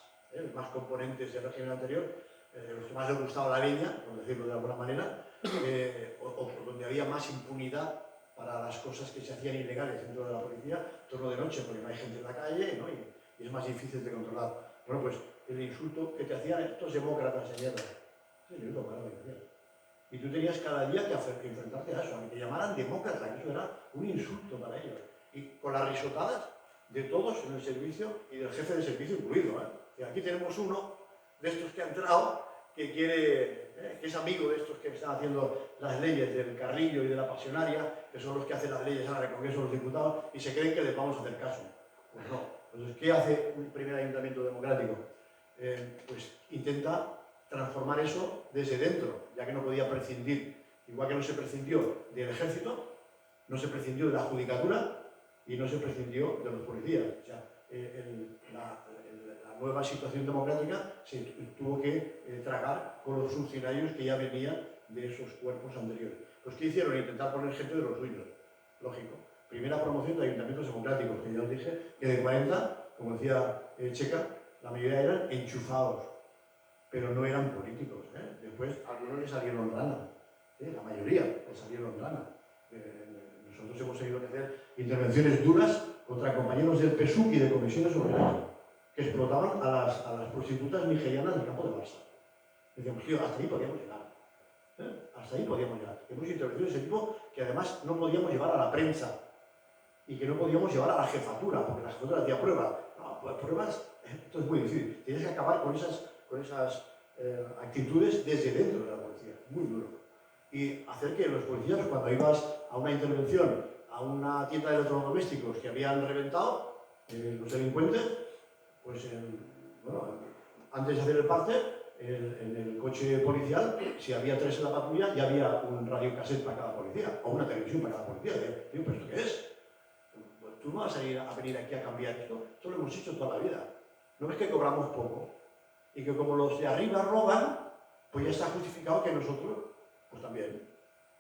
componentes del régimen anterior, los que más les gustaba la leña, por decirlo de alguna manera, o donde había más impunidad para las cosas que se hacían ilegales dentro de la policía, turno de noche, porque no hay gente en la calle, ¿no? y es más difícil de controlar. Bueno, pues el insulto que te hacían estos demócratas de mierda, sí, lo claro que decían. Y tú tenías cada día que enfrentarte a eso, a que te llamaran demócrata, que eso era un insulto para ellos. Y con las risotadas de todos en el servicio y del jefe de servicio incluido, Y aquí tenemos uno de estos que ha entrado, que es amigo de estos que están haciendo las leyes del Carrillo y de la Pasionaria, que son los que hacen las leyes ahora en el Congreso de los Diputados, y se creen que les vamos a hacer caso. Pues no. Entonces, ¿qué hace un primer ayuntamiento democrático? Pues intenta transformar eso desde dentro, ya que no podía prescindir, igual que no se prescindió del ejército, no se prescindió de la judicatura y no se prescindió de los policías. O sea, la nueva situación democrática se tuvo que tragar con los funcionarios que ya venían de esos cuerpos anteriores. Pues ¿qué hicieron? Intentar poner gente de los suyos, lógico. Primera promoción de ayuntamientos democráticos, que ya os dije, que de 40, como decía Checa, la mayoría eran enchufados. pero no eran políticos. Después algunos les salieron rana, la mayoría les salieron rana. Nosotros hemos tenido que hacer intervenciones duras contra compañeros del PSUC y de comisiones obreras que explotaban a las prostitutas nigerianas del campo de Barça. Decíamos, tío, hasta ahí podíamos llegar. Hasta ahí podíamos llegar. Hemos intervenido ese tipo que además no podíamos llevar a la prensa y que no podíamos llevar a la jefatura, porque la jefatura hacía pruebas. No, pues pruebas, esto es muy difícil. Tienes que acabar con esas actitudes desde dentro de la policía. Muy duro. Y hacer que los policías, cuando ibas a una intervención, a una tienda de electrodomésticos que habían reventado los delincuentes, pues bueno, antes de hacer el parte, en el coche policial, si había 3 en la patrulla, ya había un radiocassette para cada policía, o una televisión para cada policía. Digo, ¿pero esto qué es? Pues tú no vas a venir aquí a cambiar esto. Esto lo hemos hecho toda la vida. ¿No ves que cobramos poco? Y que como los de arriba roban, pues ya está justificado que nosotros, pues también,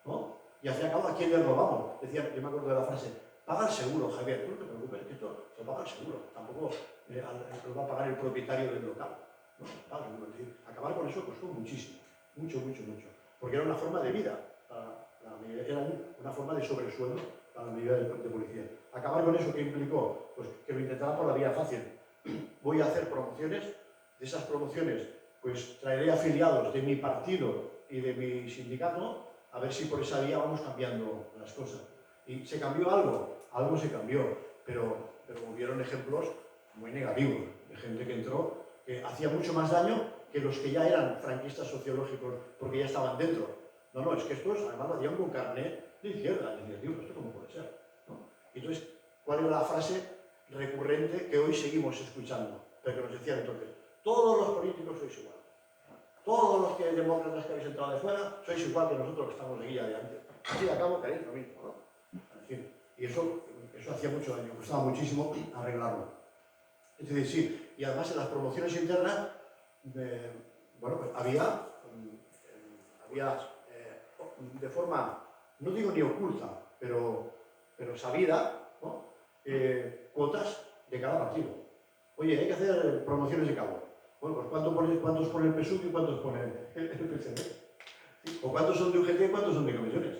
¿no? Y al fin y al cabo, ¿a quién le robamos? Decía, yo me acuerdo de la frase, paga el seguro, Javier, tú no te preocupes, que esto se paga el seguro, tampoco lo va a pagar el propietario del local, ¿no? Paga el seguro. Es decir, acabar con eso costó muchísimo, mucho, porque era una forma de vida, era una forma de sobresueldo para la mayoría de policía. Acabar con eso, ¿qué implicó? Pues que lo intentaba por la vía fácil. Voy a hacer promociones, de esas promociones, pues traeré afiliados de mi partido y de mi sindicato, a ver si por esa vía vamos cambiando las cosas. ¿Y se cambió algo se cambió, pero hubieron ejemplos muy negativos, de gente que entró, que hacía mucho más daño que los que ya eran franquistas sociológicos, porque ya estaban dentro. No, es que estos además lo hacían con carnet de izquierda, y decían, tío, ¿esto cómo puede ser? ¿No? Entonces, ¿cuál era la frase recurrente que hoy seguimos escuchando? Pero que nos decían entonces, todos los políticos sois igual. Todos los que demócratas que habéis entrado de fuera, sois igual que nosotros que estamos de guía de antes. Así de acabo queréis lo mismo, ¿no? En fin, y eso hacía mucho daño, costaba muchísimo arreglarlo. Es decir, sí, y además en las promociones internas, bueno, pues había de forma, no digo ni oculta, pero sabida, ¿no? Cuotas de cada partido. Oye, hay que hacer promociones de cabo. Bueno, pues ¿cuántos pone el PSUC y cuántos pone el PCD? ¿Sí? ¿O cuántos son de UGT y cuántos son de comisiones?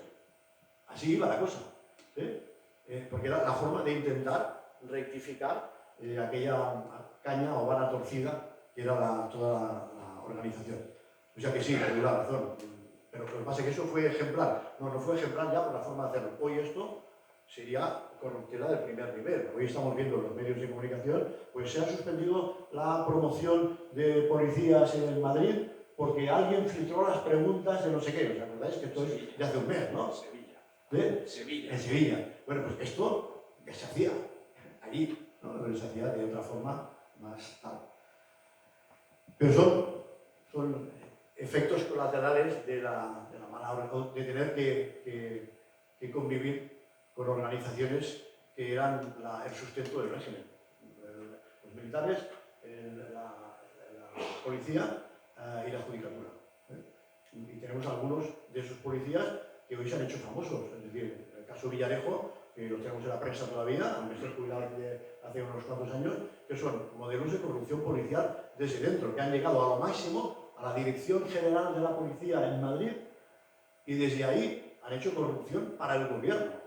Así iba la cosa. ¿Sí? Porque era la forma de intentar rectificar aquella caña o vara torcida que era toda la organización. O sea que sí, le doy la razón. Pero lo que pasa es que eso fue ejemplar. No fue ejemplar ya por la forma de hacerlo. Hoy esto sería corruptela del primer nivel. Hoy estamos viendo en los medios de comunicación, pues se ha suspendido la promoción de policías en Madrid porque alguien filtró las preguntas de no sé qué. ¿Os acordáis que esto es de hace un mes, no? Sevilla. En Sevilla. Bueno, pues esto ya se hacía allí, ¿no? Pero se hacía de otra forma más tal. Pero son efectos colaterales de la mala hora, de tener que convivir con organizaciones que eran el sustento del régimen. Los militares, la policía y la judicatura. Y tenemos algunos de esos policías que hoy se han hecho famosos. Es decir, el caso Villarejo, que lo tenemos en la prensa todavía, aunque esté jubilado hace unos cuantos años, que son modelos de corrupción policial desde dentro, que han llegado a lo máximo a la Dirección General de la Policía en Madrid y desde ahí han hecho corrupción para el gobierno.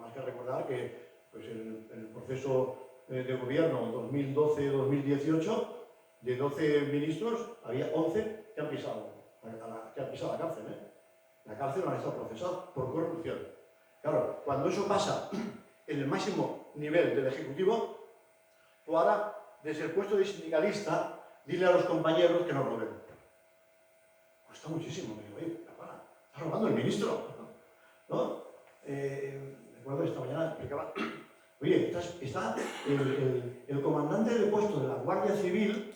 Hay que recordar que pues, en el proceso de gobierno 2012-2018, de 12 ministros, había 11 que han pisado la cárcel. La cárcel no han estado procesados por corrupción. Claro, cuando eso pasa en el máximo nivel del Ejecutivo, tú ahora, desde el puesto de sindicalista, dile a los compañeros que no roben. Cuesta muchísimo. Me digo, oye, está robando el ministro, ¿no? Recuerdo esta mañana explicaba, oye, está el comandante del puesto de la Guardia Civil,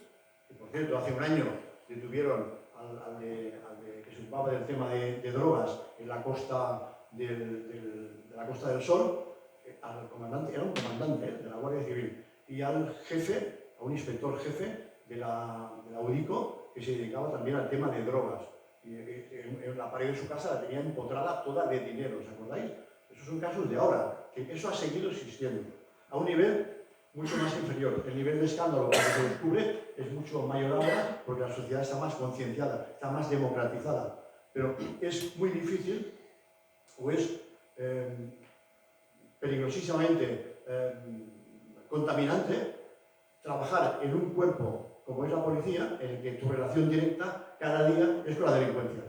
que por cierto hace un año detuvieron al que se ocupaba del tema de drogas en la costa de la Costa del Sol, al comandante, era un comandante de la Guardia Civil, y al jefe, a un inspector jefe de la UDICO, que se dedicaba también al tema de drogas. Y en la pared de su casa la tenía empotrada toda de dinero, ¿os acordáis? Esos son casos de ahora, que eso ha seguido existiendo, a un nivel mucho más inferior. El nivel de escándalo que se descubre es mucho mayor ahora porque la sociedad está más concienciada, está más democratizada. Pero es muy difícil o es peligrosísimamente contaminante trabajar en un cuerpo como es la policía, en el que tu relación directa cada día es con la delincuencia.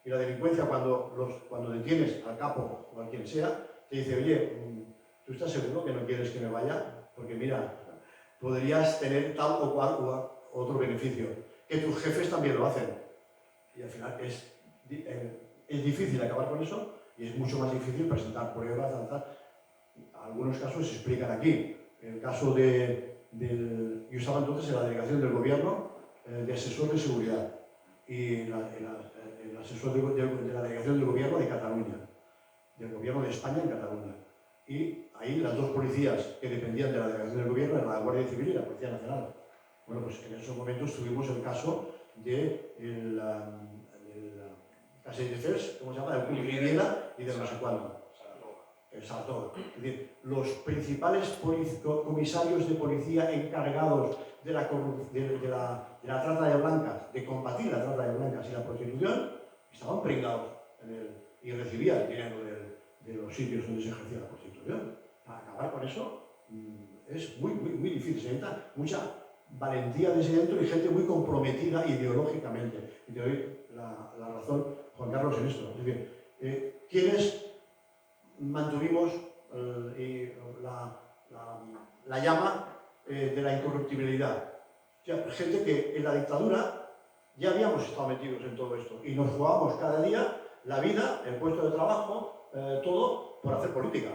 Y la delincuencia, cuando detienes al capo o a quien sea, te dice, oye, ¿tú estás seguro que no quieres que me vaya? Porque mira, podrías tener tal o cual otro beneficio. Que tus jefes también lo hacen. Y al final es difícil acabar con eso y es mucho más difícil presentar pruebas, algunos casos se explican aquí. El caso yo estaba entonces en la delegación del gobierno de asesor de seguridad y el asesor de la delegación del gobierno de Cataluña, del gobierno de España en Cataluña. Y ahí las dos policías que dependían de la delegación del gobierno eran la Guardia Civil y la Policía Nacional. Bueno, pues en esos momentos tuvimos el caso de Casey de Fers, ¿cómo se llama? De Vivienda y de no sé cuándo. Exacto. Es decir, los principales comisarios de policía encargados de la trata de blancas, de combatir la trata de blancas y la prostitución, estaban pringados y recibían dinero de los sitios donde se ejercía la prostitución. Para acabar con eso es muy, muy, muy difícil. Se necesita mucha valentía desde dentro y gente muy comprometida ideológicamente. Y te doy la razón, Juan Carlos, en esto. Es decir, ¿quiénes mantuvimos la llama de la incorruptibilidad? O sea, gente que en la dictadura ya habíamos estado metidos en todo esto y nos jugábamos cada día la vida, el puesto de trabajo, todo por hacer política.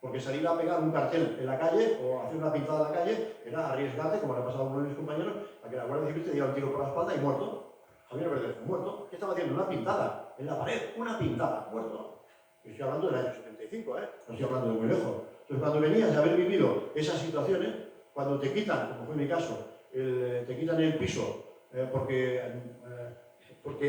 Porque salir a pegar un cartel en la calle o hacer una pintada en la calle era arriesgarte, como le ha pasado a uno de mis compañeros, a que la Guardia Civil te diera un tiro por la espalda y muerto. Javier Verdejo, muerto. ¿Qué estaba haciendo? Una pintada en la pared, una pintada, muerto. Y estoy hablando del año 75, no estoy hablando de muy lejos. Entonces, cuando venías de haber vivido esas situaciones, cuando te quitan, como fue mi caso, te quitan el piso porque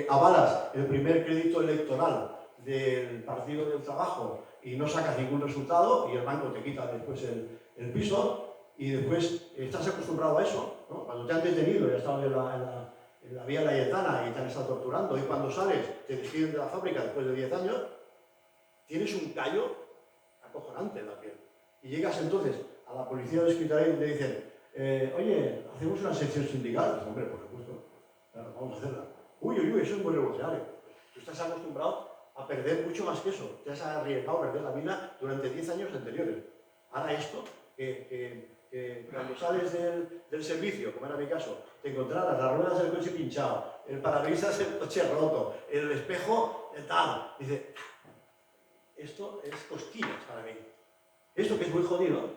avalas el primer crédito electoral del Partido del Trabajo y no sacas ningún resultado y el banco te quita después el piso y después estás acostumbrado a eso, ¿no? Cuando te han detenido y has estado en la vía Layetana y te han estado torturando y cuando sales te despiden de la fábrica después de 10 años, tienes un callo acojonante en la piel. Y llegas entonces a la policía de Hospitalet y te dicen, oye, ¿hacemos una sección sindical? Pues, hombre, por supuesto, claro, vamos a hacerla. Uy, eso es muy revolucionario. Tú estás acostumbrado a perder mucho más que eso. Te has arriesgado a perder la vida durante 10 años anteriores. Ahora esto, que cuando sales del servicio, como era mi caso, te encontrarás las ruedas del coche pinchado, el parabrisas del coche roto, el espejo tal. Dice, esto es cosquillas para mí. Esto que es muy jodido,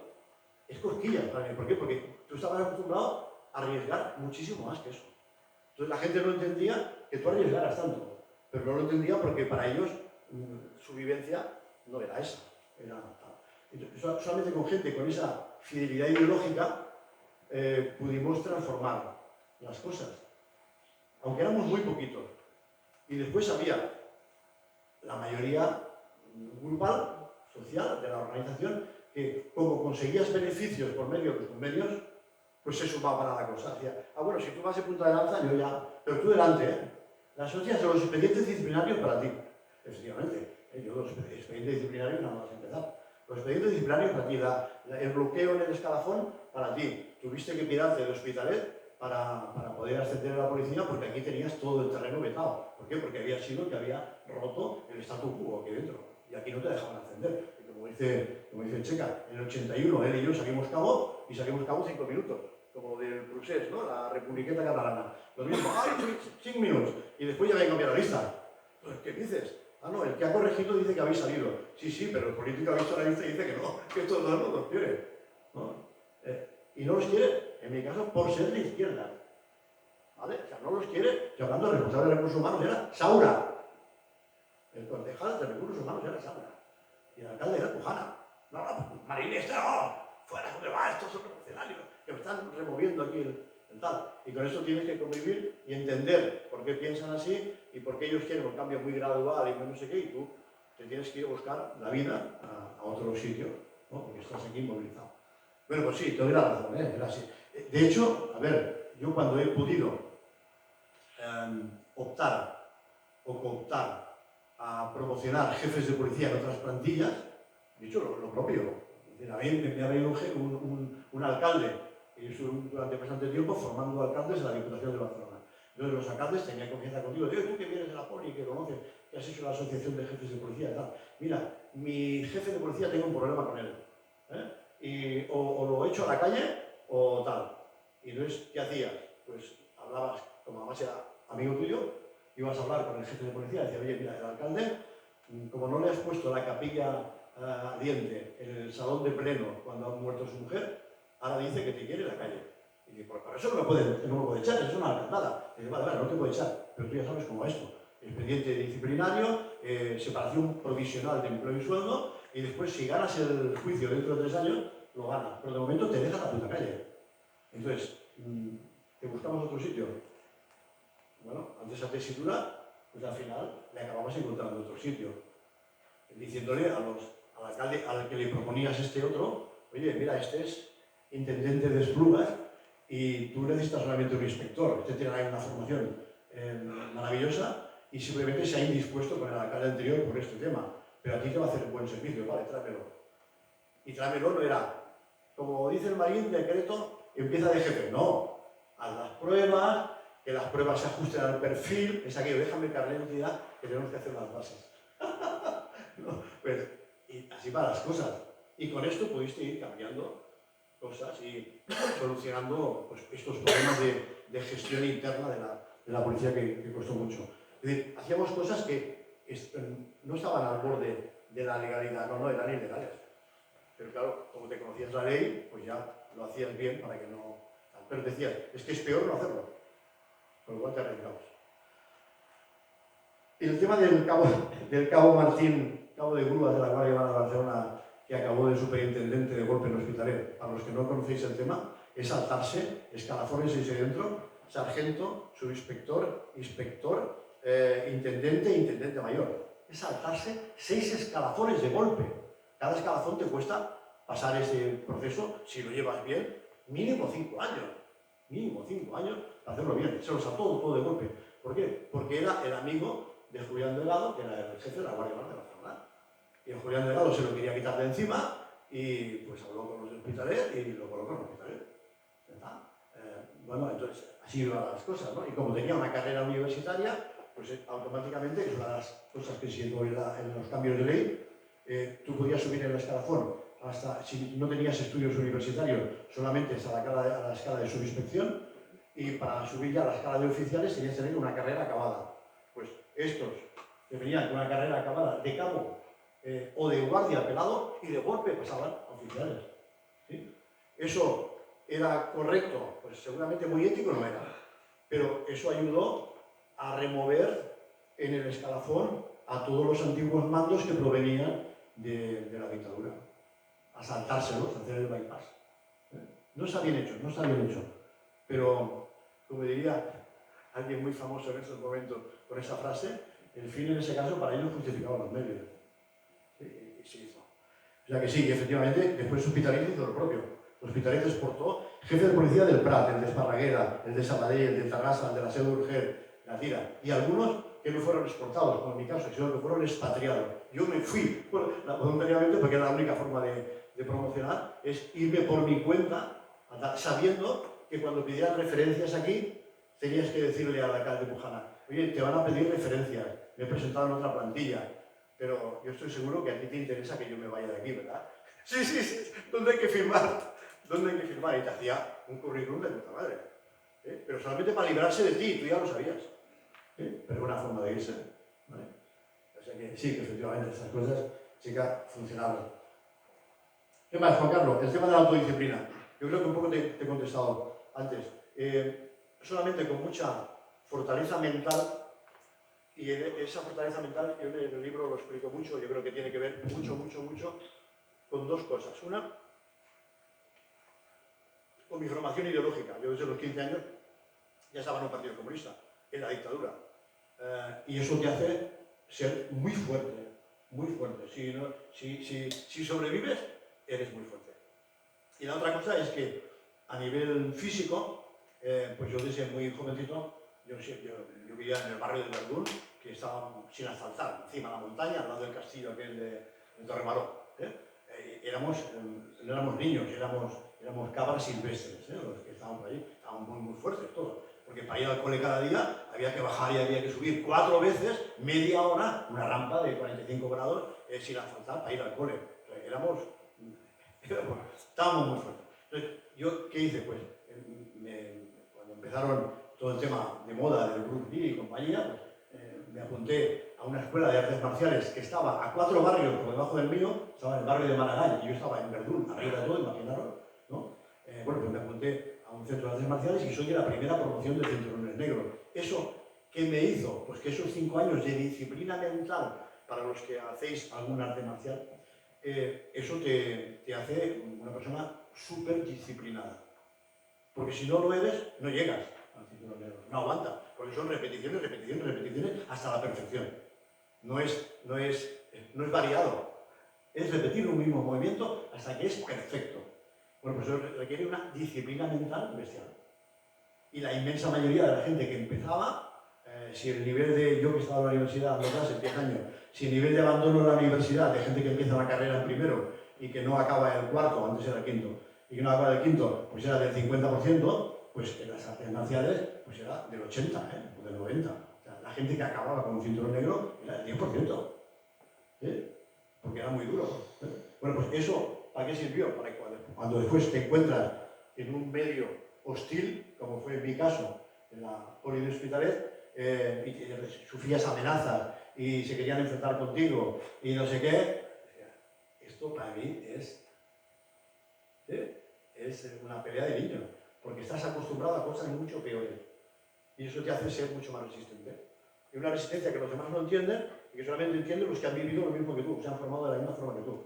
es cosquillas para mí. ¿Por qué? Porque tú estabas acostumbrado a arriesgar muchísimo más que eso. Entonces la gente no entendía que tú arriesgaras tanto. Pero no lo entendía porque para ellos su vivencia no era esa. Entonces, solamente con gente con esa fidelidad ideológica pudimos transformar las cosas. Aunque éramos muy poquitos. Y después había la mayoría grupal, social, de la organización, que como conseguías beneficios por medio de tus convenios, pues se sumaba para la cosa. Decía, bueno, si tú vas de punta de lanza, yo ya... Pero tú delante, Las hostias de los expedientes disciplinarios para ti. Efectivamente, yo los expedientes disciplinarios nada más empezar. Los expedientes disciplinarios para ti, el bloqueo en el escalafón para ti. Tuviste que pirarte de Hospitalet para poder ascender a la policía porque aquí tenías todo el terreno vetado. ¿Por qué? Porque había sido que había roto el statu quo aquí dentro. Y aquí no te dejaban ascender. Y como dice Checa, en el 81 él y yo salimos cabo y salimos cabo 5 minutos. Como del procés, ¿no? La Republiqueta Catalana. Lo mismo, ¡ay, 5 minutos! Y después ya me cambiado la lista. Pues, ¿qué dices? Ah, no, el que ha corregido dice que habéis salido. Sí, sí, pero el político ha visto la lista y dice que no, que estos dos no los quiere. ¿No? Y no los quiere, en mi caso, por ser de izquierda. ¿Vale? O sea, no los quiere. Estoy hablando del responsable de recursos humanos, era Saura. El concejal de recursos humanos era Saura. Y el alcalde era Pujana. No, Marinés, no, fuera, ¿dónde va? Estos son revolucionarios que me están removiendo aquí el tal. Y con eso tienes que convivir y entender por qué piensan así y por qué ellos quieren un cambio muy gradual y no sé qué, y tú te tienes que ir a buscar la vida a otro sitio, ¿no? Porque estás aquí inmovilizado. Bueno, pues sí, te doy la razón, era así. De hecho, a ver, yo cuando he podido optar o cooptar a promocionar jefes de policía en otras plantillas, he dicho lo propio. Es decir, a mí me ha venido un alcalde y durante bastante tiempo formando alcaldes en la Diputación de Barcelona. Entonces los alcaldes tenían confianza contigo. Digo, tú que vienes de la poli, que conoces, que has hecho la asociación de jefes de policía y tal. Mira, mi jefe de policía tengo un problema con él. Y o lo echo a la calle o tal. Y entonces, ¿qué hacías? Pues hablabas, como además era amigo tuyo, ibas a hablar con el jefe de policía y decías, oye, mira, el alcalde, como no le has puesto la capilla ardiente en el salón de pleno cuando ha muerto su mujer, ahora dice que te quiere en la calle. Y dice, por eso no me puede echar, eso es una alcaldada. Y dice, vale, no te puede echar, pero tú ya sabes cómo es esto. Expediente disciplinario, separación provisional de empleo y sueldo, y después si ganas el juicio dentro de 3 años, lo ganas. Pero de momento te dejas a la puta calle. Entonces, ¿te buscamos otro sitio? Bueno, ante esa tesitura, pues al final le acabamos encontrando otro sitio. Diciéndole al alcalde al que le proponías este otro, oye, mira, este es intendente de Esplugas y tú necesitas realmente un inspector. Este tiene ahí una formación maravillosa y simplemente se ha indispuesto con el alcalde anterior por este tema. Pero a ti te va a hacer un buen servicio, vale, tráemelo. Y tráemelo no era, como dice el Marín, decreto, empieza de jefe. No, haz las pruebas, que las pruebas se ajusten al perfil, es aquello, déjame el carnet de identidad, que tenemos que hacer las bases. No, pues, y así para las cosas. Y con esto pudiste ir cambiando cosas y solucionando pues, estos problemas de gestión interna de la policía que costó mucho. Es decir, hacíamos cosas que no estaban al borde de la legalidad, no, eran ilegales. Pero claro, como te conocías la ley, pues ya lo hacías bien para que no... Pero decías, es que es peor no hacerlo. Con lo cual te arriesgamos. Y el tema del cabo Martín, cabo de grúas de la Guardia Urbana de Barcelona, que acabó de superintendente de golpe en Hospitalet, para los que no conocéis el tema, es saltarse escalafones ahí dentro, sargento, subinspector, inspector, intendente e intendente mayor. Es saltarse 6 escalafones de golpe. Cada escalafón te cuesta pasar ese proceso, si lo llevas bien, mínimo 5 años. Mínimo 5 años para hacerlo bien. Se lo saltó todo de golpe. ¿Por qué? Porque era el amigo de Julián Delgado, que era el jefe de la Guardia Urbana de Barcelona. Y el Julián Delgado se lo quería quitar de encima y pues habló con los de Hospitalet y lo colocó en Hospitalet. Bueno, entonces así iban las cosas, ¿no? Y como tenía una carrera universitaria, pues automáticamente, que es una de las cosas que siento en los cambios de ley, tú podías subir el escalafón hasta, si no tenías estudios universitarios, solamente hasta la escala de subinspección, y para subir ya a la escala de oficiales tenías que tener una carrera acabada. Pues estos que venían con una carrera acabada de cabo o de guardia pelado y de golpe pasaban a oficiales. ¿Sí? Eso era correcto, pues seguramente muy ético no era, pero eso ayudó a remover en el escalafón a todos los antiguos mandos que provenían de la dictadura, a saltárselos, a hacer el bypass. No está bien hecho, no está bien hecho, pero como diría alguien muy famoso en estos momentos con esa frase, el fin en ese caso para ellos justificaba los medios. ¿Sí? Y se hizo. O sea que sí, efectivamente, después Hospitalet hizo lo propio. Hospitalet exportó jefe de policía del Prat, el de Esparraguera, el de Sabadell, el de Tarrasa, el de la Seu d'Urgell, la Tira, y algunos que no fueron exportados, como en mi caso, sino que fueron expatriados. Yo me fui voluntariamente porque era la única forma de promocionar, es irme por mi cuenta, sabiendo que cuando pidieran referencias aquí, tenías que decirle al alcalde de Pujana, oye, te van a pedir referencias, me he presentado en otra plantilla, pero yo estoy seguro que a ti te interesa que yo me vaya de aquí, ¿verdad? Sí, sí, sí, ¿dónde hay que firmar? ¿Dónde hay que firmar? Y te hacía un currículum de puta madre. Pero solamente para librarse de ti, tú ya lo sabías. Pero una forma de irse. ¿Vale? O sea que sí, que efectivamente estas cosas sí que funcionaban. ¿Qué más, Juan Carlos? El tema de la autodisciplina. Yo creo que un poco te he contestado antes. Solamente con mucha fortaleza mental, y esa fortaleza mental, yo en el libro lo explico mucho, yo creo que tiene que ver mucho con 2 cosas. Una, con mi formación ideológica. Yo desde los 15 años ya estaba en un partido comunista, en la dictadura. Y eso te hace ser muy fuerte, muy fuerte. Si sobrevives, eres muy fuerte. Y la otra cosa es que a nivel físico, pues yo desde muy jovencito, yo vivía en el barrio de Verdún, que estaba sin asfaltar, encima de la montaña, al lado del castillo aquel de Torremaró. No éramos niños, éramos cabras silvestres, los que estaban por allí, estaban muy fuertes todos. Porque para ir al cole cada día había que bajar y había que subir 4 veces, media hora, una rampa de 45 grados sin asfaltar para ir al cole. O sea, estábamos muy fuertes. Entonces, ¿yo qué hice? Pues cuando empezaron todo el tema de moda del Bruce Lee y compañía, pues, me apunté a una escuela de artes marciales que estaba a 4 barrios por debajo del mío, estaba en el barrio de Maragall y yo estaba en Verdún, arriba de todo, imaginaros, ¿no? Bueno, pues me apunté a un centro de artes marciales y soy de la primera promoción de cinturones negros. ¿Eso qué me hizo? Pues que esos 5 años de disciplina mental, para los que hacéis algún arte marcial, eso te hace una persona súper disciplinada. Porque si no lo eres, no llegas al cinturón negro, no aguanta, porque son repeticiones, repeticiones, repeticiones hasta la perfección. No es variado, es repetir un mismo movimiento hasta que es perfecto. Bueno, pues eso requiere una disciplina mental bestial. Y la inmensa mayoría de la gente que empezaba, si el nivel de, yo que estaba en la universidad dando clases 10 años, si el nivel de abandono de la universidad, de gente que empieza la carrera en primero y que no acaba el cuarto, antes era el quinto, y que no acaba el quinto, pues era del 50%, pues en las artes marciales pues era del 80%, o del 90%. O sea, la gente que acababa con un cinturón negro era el 10%, porque era muy duro. Bueno, pues eso, ¿para qué sirvió? Para que cuando después te encuentras en un medio hostil, como fue en mi caso, en la Poli de Hospitalet, y sufrías amenazas y se querían enfrentar contigo y no sé qué, esto para mí es una pelea de niños, porque estás acostumbrado a cosas mucho peores y eso te hace ser mucho más resistente. Y una resistencia que los demás no entienden y que solamente entienden los que han vivido lo mismo que tú, se han formado de la misma forma que tú.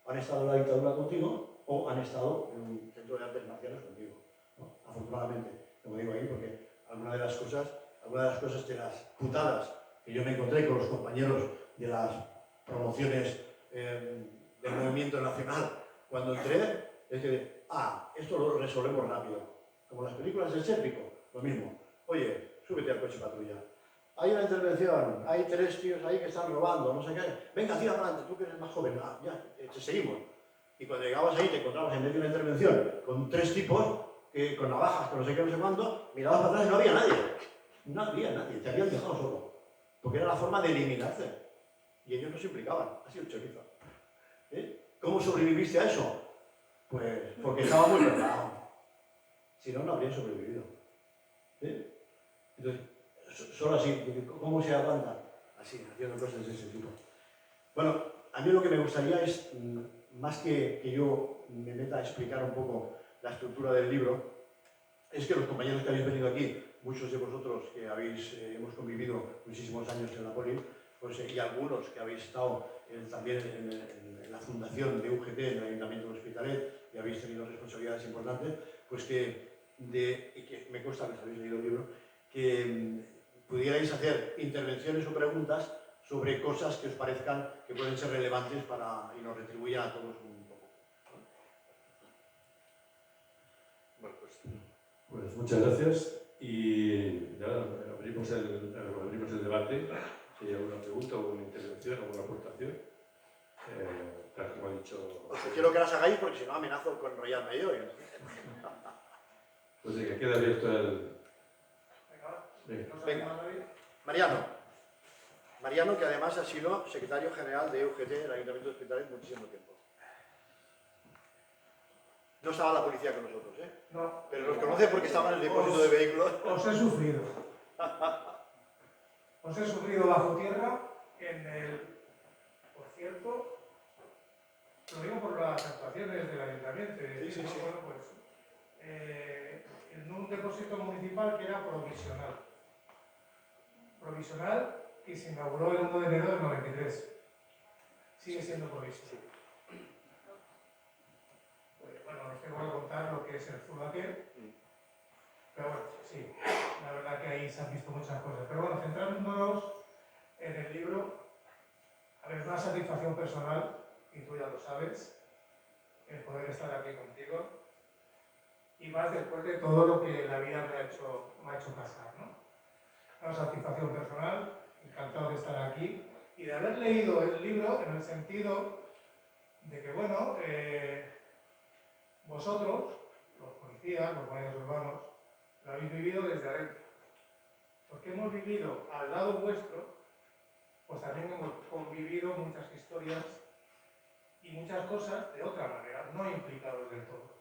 Han estado en la dictadura contigo o han estado en un centro de artes marciales contigo, ¿no? Afortunadamente, como digo ahí, porque algunas de las cosas de las putadas que yo me encontré con los compañeros de las promociones del movimiento nacional cuando entré, es que, esto lo resolvemos rápido. Como las películas del Sérpico, lo mismo. Oye, súbete al coche patrulla. Hay una intervención, hay 3 tíos ahí que están robando, no sé qué. Venga, tira para adelante, tú que eres más joven. Ya, te seguimos. Y cuando llegabas ahí te encontrabas en medio de una intervención con 3 tipos, con navajas, con no sé qué, no sé cuánto, mirabas para atrás y no había nadie. No había nadie, te habían dejado solo. Porque era la forma de eliminarse. Y ellos no se implicaban, así el chorizo. ¿Cómo sobreviviste a eso? Pues porque estaba muy preparado. Si no, no habría sobrevivido. Entonces, solo así, ¿cómo se aguanta? Así, haciendo cosas de ese tipo. Bueno, a mí lo que me gustaría es, más que yo me meta a explicar un poco la estructura del libro, es que los compañeros que habéis venido aquí, muchos de vosotros que hemos convivido muchísimos años en la Poli, pues, y algunos que habéis estado también en la fundación de UGT, en el Ayuntamiento de Hospitalet, y habéis tenido responsabilidades importantes, pues que me consta que habéis leído el libro, que pudierais hacer intervenciones o preguntas sobre cosas que os parezcan que pueden ser relevantes y nos retribuya a todos un poco. Bueno, pues muchas gracias y ya abrimos el debate. Si hay alguna pregunta o una intervención o una aportación, tal como ha dicho. Os sugiero que las hagáis porque si no amenazo con enrollarme yo. Pues de que quede abierto el. Venga. Mariano, que además ha sido secretario general de UGT en el Ayuntamiento de Hospitalet muchísimo tiempo. No estaba la policía con nosotros, No. Pero nos conoce porque estaba en el depósito de vehículos. Os he sufrido. Os he sufrido bajo tierra por cierto, lo digo por las actuaciones del ayuntamiento. Sí. Bueno, pues, en un depósito municipal que era provisional. Y se inauguró el 1 de enero del 93. Sigue siendo provisional. Pues, bueno, os tengo que contar lo que es el Zubaquer. Pero bueno, sí, la verdad que ahí se han visto muchas cosas. Pero bueno, centrándonos en el libro, a ver, es una satisfacción personal, y tú ya lo sabes, el poder estar aquí contigo y más después de todo lo que la vida me ha hecho pasar, ¿no? Una satisfacción personal, encantado de estar aquí y de haber leído el libro en el sentido de que, bueno, vosotros, los policías, los guardias urbanos, lo habéis vivido desde adentro. Porque hemos vivido al lado vuestro, pues también hemos convivido muchas historias y muchas cosas de otra manera, no implicados del todo.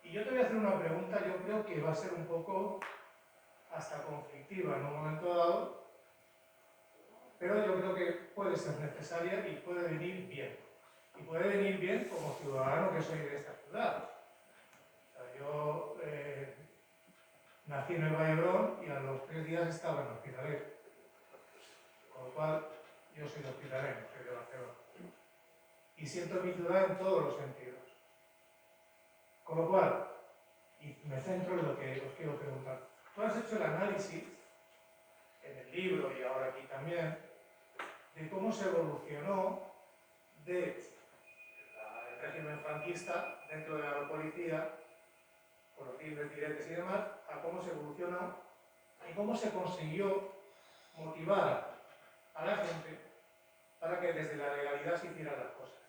Y yo te voy a hacer una pregunta, yo creo que va a ser un poco hasta conflictiva en un momento dado, pero yo creo que puede ser necesaria y puede venir bien. Y puede venir bien como ciudadano que soy de esta ciudad. O sea, yo nací en el Vallebrón y a los 3 días estaba en Hospitalet. Con lo cual, yo soy de Hospitalet, soy de Barcelona. Y siento mi ciudad en todos los sentidos. Con lo cual, y me centro en lo que os quiero preguntar. Tú has hecho el análisis, en el libro y ahora aquí también, de cómo se evolucionó del régimen franquista dentro de la policía, con los timbres, tiretes y demás, a cómo se evolucionó y cómo se consiguió motivar a la gente para que desde la legalidad se hicieran las cosas.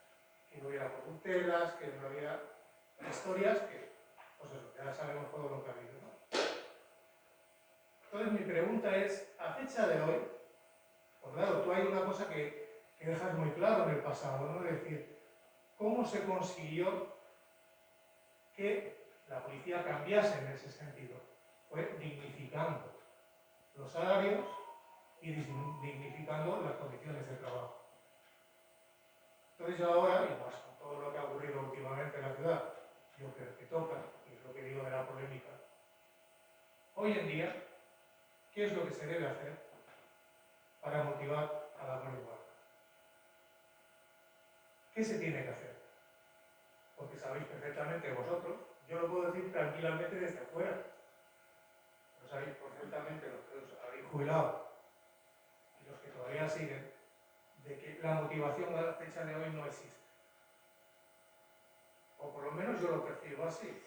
Que no hubiera corruptelas, que no hubiera historias que, pues eso, ya sabemos todo lo que ha habido, ¿no? Entonces mi pregunta es, a fecha de hoy, pues claro, tú hay una cosa que dejas muy claro en el pasado, ¿no? Es decir, ¿cómo se consiguió que la policía cambiase en ese sentido? Fue dignificando los salarios y dignificando las condiciones de trabajo. Entonces yo ahora, y más con todo lo que ha ocurrido últimamente en la ciudad, yo creo que toca, y es lo que digo de la polémica, hoy en día, ¿qué es lo que se debe hacer para motivar a la Guardia Urbana? ¿Qué se tiene que hacer? Porque sabéis perfectamente vosotros, yo lo puedo decir tranquilamente desde afuera, lo sabéis perfectamente los que os habéis jubilado y los que todavía siguen, de que la motivación a la fecha de hoy no existe. O por lo menos yo lo percibo así.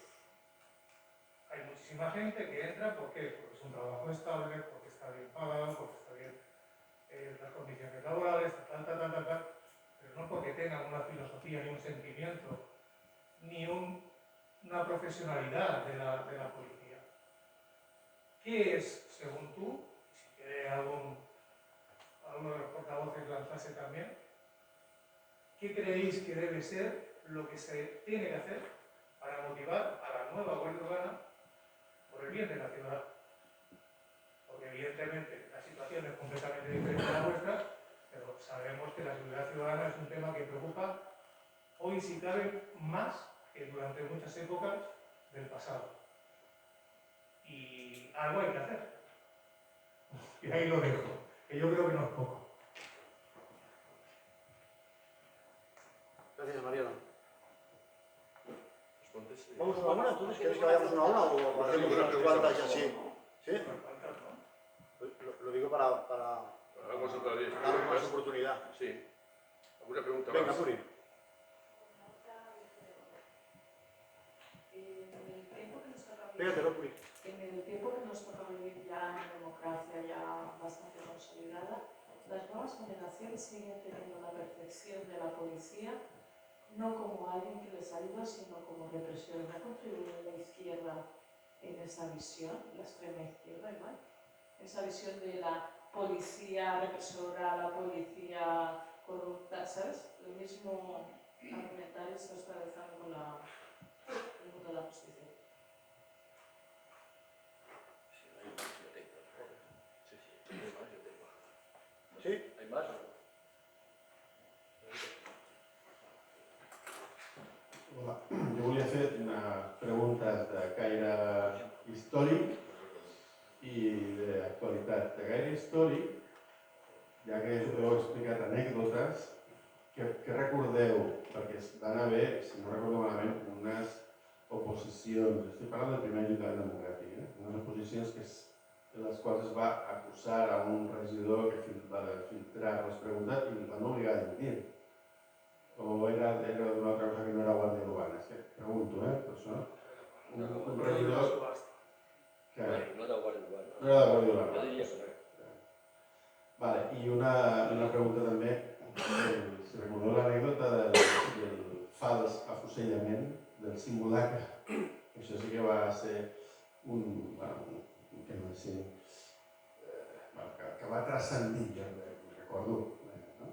Hay muchísima gente que entra, ¿por qué? Porque es un trabajo estable, porque está bien pagado, porque está bien las condiciones laborales, pero no porque tengan una filosofía, ni un sentimiento, ni una profesionalidad de la policía. ¿Qué es, según tú, si quiere alguno de los portavoces lanzarse también, qué creéis que debe ser lo que se tiene que hacer para motivar a la nueva Guardia Urbana por el bien de la ciudad? Porque evidentemente la situación es completamente diferente a la vuestra, pero sabemos que la seguridad ciudadana es un tema que preocupa hoy, si cabe, más que durante muchas épocas del pasado. Y algo hay que hacer. Y ahí lo dejo, que yo creo que no es poco. Gracias, Mariano. ¿Respondes? ¿Vamos una a una? ¿Entonces quieres que vayamos una a una o hacemos unas cuantas y así? ¿Sí? Lo digo para Vamos otra vez. dar más oportunidad. Sí. ¿Alguna pregunta Venga, más? Puri. Pégatelo, Puri. En el tiempo que nos toca vivir ya en democracia ya bastante consolidada, las nuevas generaciones siguen teniendo una percepción de la policía no como alguien que les ayuda, sino como represión. ¿Ha contribuido la izquierda en esa visión, la extrema izquierda igual? Esa visión de la policía represora, la policía corrupta, ¿sabes? Lo mismo argumentario se está realizando con el mundo de la justicia. ¿Sí? ¿Hay más? Hola, jo volia fer preguntes de caire històric i d'actualitat. De gaire històric, ja que heu explicat anècdotes, què recordeu? Perquè van haver, si no recordo malament, unes oposicions, estic parlant del primer Ajuntament Democràtic, unes oposicions en les quals es va acusar a un regidor que va filtrar les preguntes i el van obligar a dimitir. o era una otra cosa que no era Guardia Urbana? Es que pregunto, pues, ¿no? Un regidor que No era Guardia Urbana. no era de Guardia Urbana. Jo diria que no. Vale, i una pregunta també, si recordeu l'anècdota del fals afusellament del simulacre. Això sí que va ser un tema així, que va transcendir, jo recordo. No?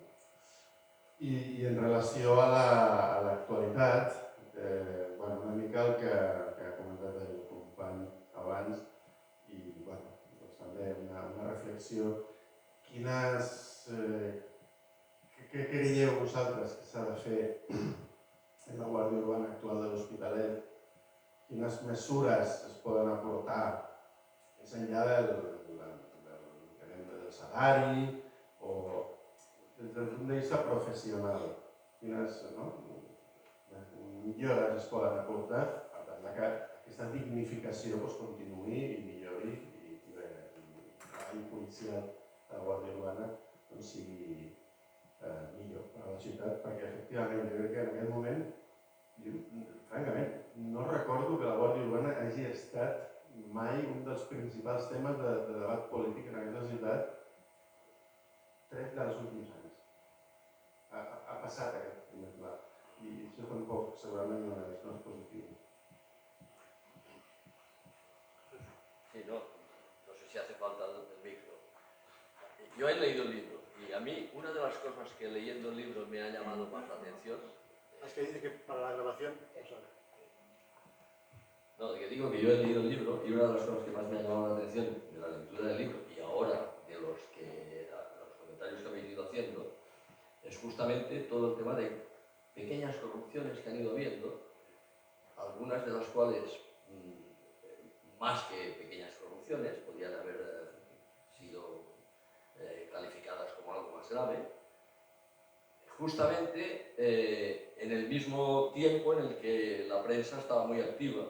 I en relació a l'actualitat, una mica el que ha comentat el company abans, i també una reflexió. Què creieu vosaltres que s'ha de fer en la Guàrdia Urbana actual de l'Hospitalet? Quines mesures es poden aportar més enllà del salari o des del punt de vista professional? Quines millores es poden aportar per tal que aquesta dignificació continuï i millori i el treball policial de la Guàrdia Urbana sigui millor per a la ciutat, perquè efectivament jo crec que en aquest moment, francament, no recordo que la Guàrdia Urbana hagi estat mai un dels principals temes de debat polític en aquesta ciutat tret dels últims anys. Ha passat aquest primer pla i això tampoc segurament no és positiu. Sí, no sé si hace falta el micro. Yo he leído el libro y a mí una de las cosas que leyendo el libro me ha llamado más la atención. Es que dice que para la grabación, No, que digo que yo he leído el libro y una de las cosas que más me ha llamado la atención de la lectura del libro y ahora de los comentarios que habéis ido haciendo es justamente todo el tema de pequeñas corrupciones que han ido habiendo, algunas de las cuales más que pequeñas corrupciones podrían haber sido calificadas como algo más grave, justamente en el mismo tiempo en el que la prensa estaba muy activa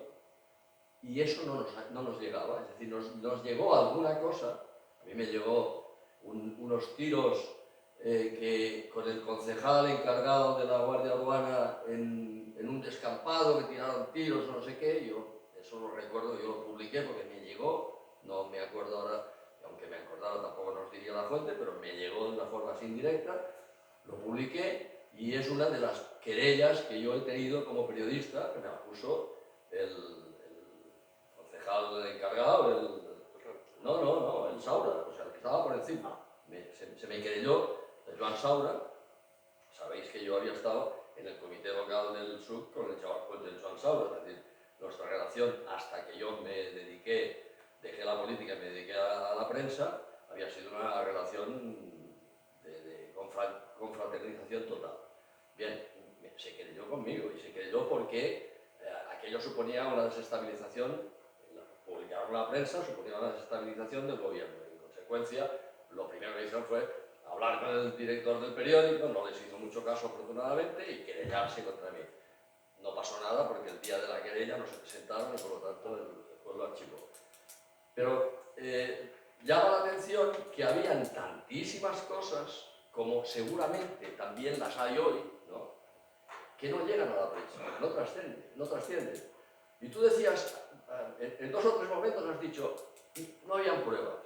y eso no nos llegaba, es decir, nos llegó alguna cosa, a mí me llegó unos tiros que con el concejal encargado de la Guardia Urbana en un descampado que tiraron tiros o no sé qué, yo eso lo recuerdo, yo lo publiqué porque me llegó, no me acuerdo ahora, aunque me acordara tampoco nos diría la fuente, pero me llegó de una forma así indirecta, lo publiqué y es una de las querellas que yo he tenido como periodista, que me acuso el concejal encargado, el Saura, o sea, el que estaba por encima. Se me querelló el Joan Saura, sabéis que yo había estado en el comité local del SUC con el Joan Saura, es decir, nuestra relación hasta que yo me dejé la política y me dediqué a la prensa, había sido una relación de confraternización total. Bien, se querelló conmigo y se querelló porque aquello suponía una desestabilización, publicaron en la prensa, suponía una desestabilización del gobierno. En consecuencia, lo primero que hicieron fue hablar con el director del periódico, no les hizo mucho caso afortunadamente y querellarse contra mí. No pasó nada porque el día de la querella no se presentaron y por lo tanto el juez lo archivó. Pero llama la atención que habían tantísimas cosas, como seguramente también las hay hoy, ¿no?, que no llegan a la prensa, no trascienden. Y tú decías, en 2 o 3 momentos has dicho, no habían pruebas.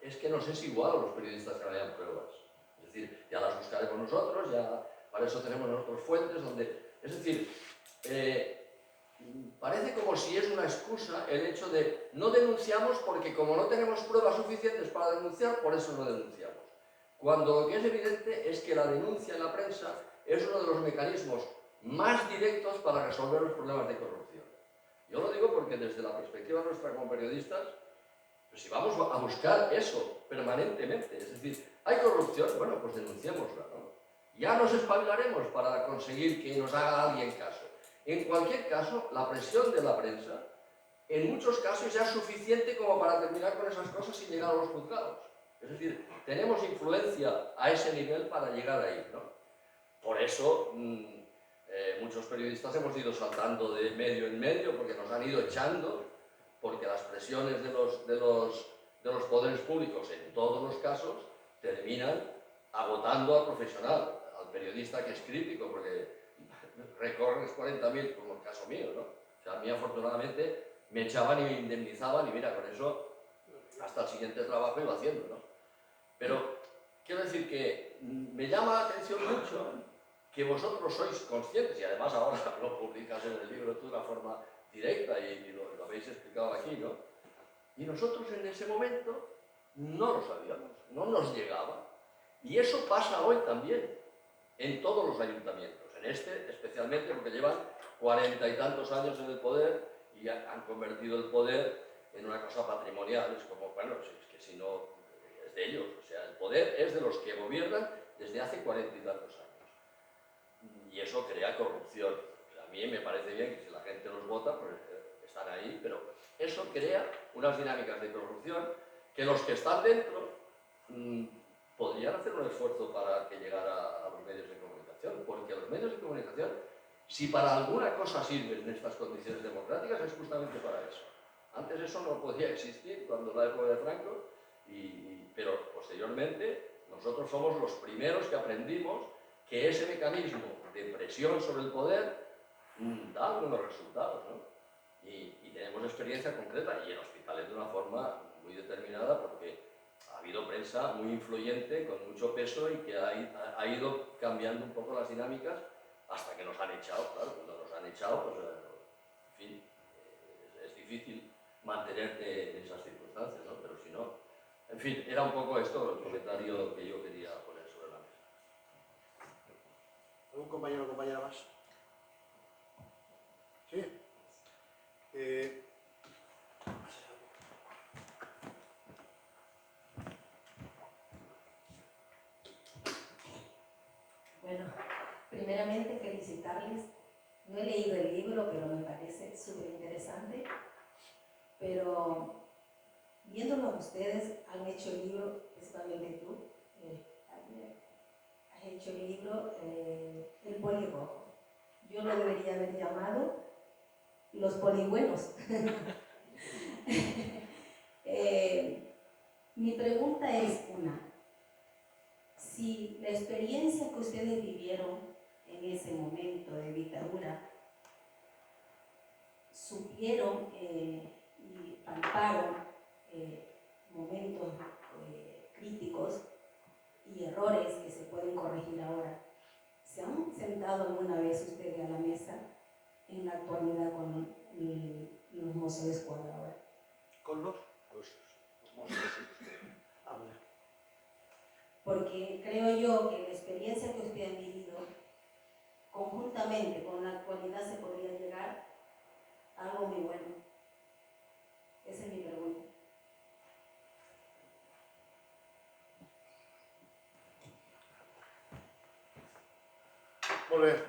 Es que nos es igual a los periodistas que no hayan pruebas. Es decir, ya las buscaremos nosotros, ya para eso tenemos nosotros fuentes donde... Es decir, parece como si es una excusa el hecho de no denunciamos porque como no tenemos pruebas suficientes para denunciar, por eso no denunciamos. Cuando lo que es evidente es que la denuncia en la prensa es uno de los mecanismos más directos para resolver los problemas de corrupción. Yo lo digo porque desde la perspectiva nuestra como periodistas, pues si vamos a buscar eso permanentemente, es decir, hay corrupción, bueno, pues denunciémosla, ¿no? Ya nos espabilaremos para conseguir que nos haga alguien caso. En cualquier caso, la presión de la prensa, en muchos casos ya es suficiente como para terminar con esas cosas sin llegar a los juzgados. Es decir, tenemos influencia a ese nivel para llegar ahí, ¿no? Por eso, muchos periodistas hemos ido saltando de medio en medio porque nos han ido echando, porque las presiones de los poderes públicos en todos los casos terminan agotando al profesional, al periodista que es crítico, porque recorres 40.000, como el caso mío, ¿no? O sea, a mí afortunadamente me echaban y me indemnizaban y mira, con eso hasta el siguiente trabajo iba haciendo, ¿no? Pero quiero decir que me llama la atención mucho que vosotros sois conscientes, y además ahora lo publicas en el libro tú de una forma directa y lo habéis explicado aquí, ¿no? Y nosotros en ese momento no lo sabíamos, no nos llegaba. Y eso pasa hoy también, en todos los ayuntamientos, en este especialmente porque llevan 40 y tantos años en el poder y han convertido el poder en una cosa patrimonial. Es como, bueno, es que si no, es de ellos. O sea, el poder es de los que gobiernan desde hace 40 y tantos años. Y eso crea corrupción. A mí me parece bien que si la gente los vota, pues están ahí, pero eso crea unas dinámicas de corrupción que los que están dentro podrían hacer un esfuerzo para que llegara a los medios de comunicación, porque los medios de comunicación, si para alguna cosa sirven en estas condiciones democráticas, es justamente para eso. Antes eso no podía existir cuando la época de Franco, pero posteriormente nosotros somos los primeros que aprendimos que ese mecanismo de presión sobre el poder da algunos resultados, ¿no? Y tenemos experiencia concreta, y en Hospitalet de una forma muy determinada, porque ha habido prensa muy influyente, con mucho peso, y que ha ido cambiando un poco las dinámicas hasta que nos han echado. Claro, cuando nos han echado, pues, en fin, es difícil mantenerte en esas circunstancias, ¿no? Pero si no, en fin, era un poco esto el comentario que yo quería poner sobre la mesa. ¿Algún compañero o compañera más? ¿Sí? Bueno, primeramente felicitarles. No he leído el libro, pero me parece súper interesante. Pero viéndolo a ustedes, han hecho el libro, principalmente tú, has hecho el libro El Polirrojo. Yo lo debería haber llamado Los Polibuenos. Mi pregunta es una. Si la experiencia que ustedes vivieron en ese momento de dictadura, supieron y palparon momentos críticos y errores que se pueden corregir ahora, ¿se han sentado alguna vez ustedes a la mesa en la actualidad con los Mossos de Escuadra ahora? ¿Con los? Porque creo yo que la experiencia que ustedes han vivido, conjuntamente con la actualidad, se podría llegar a algo muy bueno. Esa es mi pregunta. Muy bien.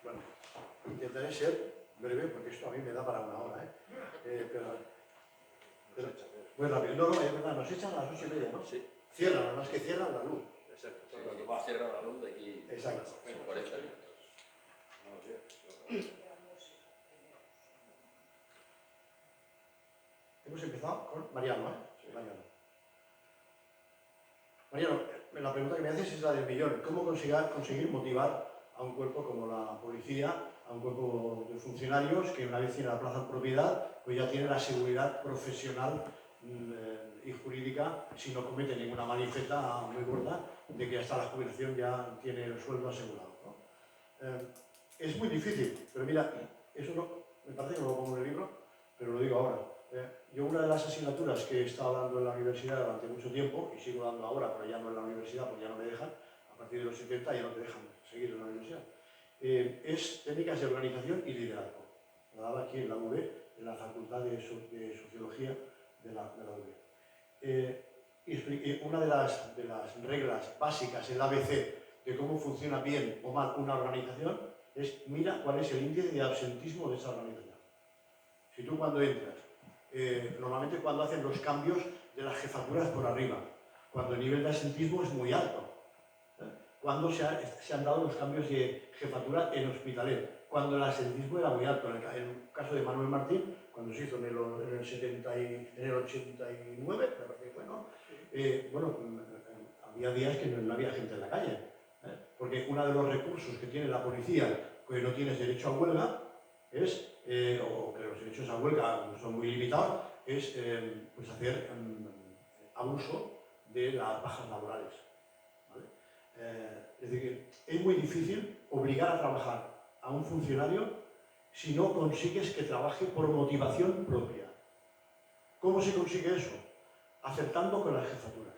Bueno, intentaré ser breve porque esto a mí me da para una hora, pero muy rápido. No, es verdad, nos echan a las 8:30, ¿no? Sí. Cierran, además que cierran la luz. Exacto. Sí, cuando va a cerrar la luz de aquí. Exacto. En 40 minutos. Hemos empezado con Mariano, ¿eh? Sí, Mariano. Mariano, la pregunta que me haces es la del millón. ¿Cómo conseguir motivar a un cuerpo como la policía, a un cuerpo de funcionarios que una vez tiene la plaza en propiedad, pues ya tiene la seguridad profesional y jurídica, si no comete ninguna manifesta muy gorda, de que hasta la jubilación ya tiene el sueldo asegurado, ¿no? Es muy difícil, pero mira, eso no, me parece que no lo pongo en el libro, pero lo digo ahora. Yo una de las asignaturas que he estado dando en la universidad durante mucho tiempo, y sigo dando ahora, pero ya no en la universidad porque ya no me dejan, a partir de los 70 ya no te dejan seguir en la universidad, es técnicas de organización y liderazgo. La daba aquí en la UB, en la Facultad de Sociología de la UB. Una de las reglas básicas, el ABC, de cómo funciona bien o mal una organización, es mira cuál es el índice de absentismo de esa organización. Si tú cuando entras, normalmente cuando hacen los cambios de las jefaturas por arriba, cuando el nivel de absentismo es muy alto, cuando se han dado los cambios de jefatura en Hospitalet, cuando el absentismo era muy alto. En el caso de Manuel Martín, cuando se hizo en el 89, me parece que fue, ¿no? Bueno, había días que no había gente en la calle, Porque uno de los recursos que tiene la policía, que no tienes derecho a huelga, es, o que los derechos a huelga son muy limitados, es pues hacer abuso de las bajas laborales. ¿Vale? Es decir, es muy difícil obligar a trabajar a un funcionario si no consigues que trabaje por motivación propia. ¿Cómo se consigue eso? Acertando con las jefaturas.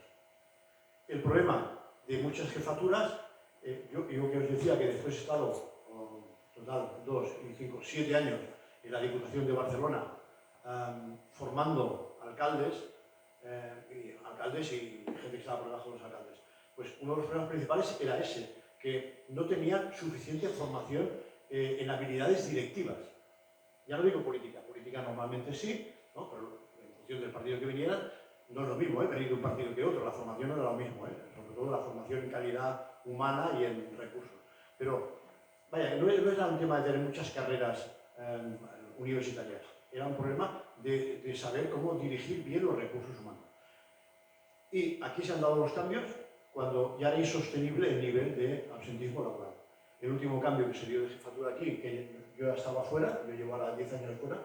El problema de muchas jefaturas, yo que os decía que después he estado, total, 2 y 5, 7 años en la Diputación de Barcelona, formando alcaldes y gente que estaba por debajo de los alcaldes. Pues uno de los problemas principales era ese, que no tenían suficiente formación en habilidades directivas. Ya no digo política, política normalmente sí, ¿no? Pero en función del partido que vinieran, no es lo mismo, venir de un partido que otro, la formación no era lo mismo, sobre todo la formación en calidad humana y en recursos. Pero, vaya, no era un tema de tener muchas carreras universitarias, era un problema de saber cómo dirigir bien los recursos humanos. Y aquí se han dado los cambios cuando ya era insostenible el nivel de absentismo laboral. El último cambio que se dio de jefatura aquí, que yo ya estaba fuera, yo llevo ahora 10 años fuera,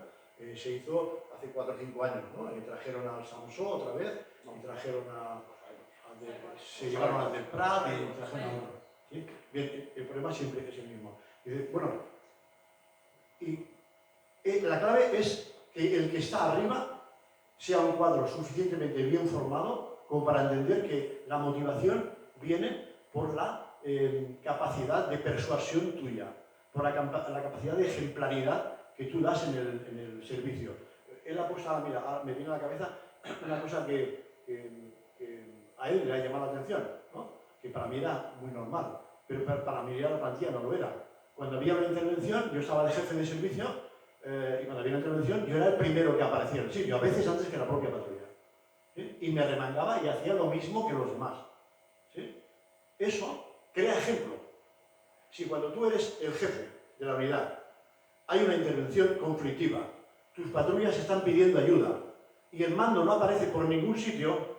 se hizo hace 4 o 5 años, ¿no? Le trajeron al Samsó otra vez, y trajeron se llevaron al del Prat y trajeron a otro. ¿Sí? Bien, el problema siempre es el mismo. Dice, bueno, y la clave es que el que está arriba sea un cuadro suficientemente bien formado como para entender que la motivación viene por la capacidad de persuasión tuya, por la capacidad de ejemplaridad que tú das en el servicio. Él ha puesto, mira, me viene a la cabeza una cosa que a él le ha llamado la atención, ¿no? Que para mí era muy normal, pero para mí la plantilla no lo era. Cuando había una intervención, yo estaba de jefe de servicio y cuando había una intervención yo era el primero que aparecía en el sitio, a veces antes que la propia patrulla. ¿Sí? Y me remangaba y hacía lo mismo que los demás. ¿Sí? Eso crea ejemplo. Si cuando tú eres el jefe de la unidad hay una intervención conflictiva, tus patrullas están pidiendo ayuda y el mando no aparece por ningún sitio,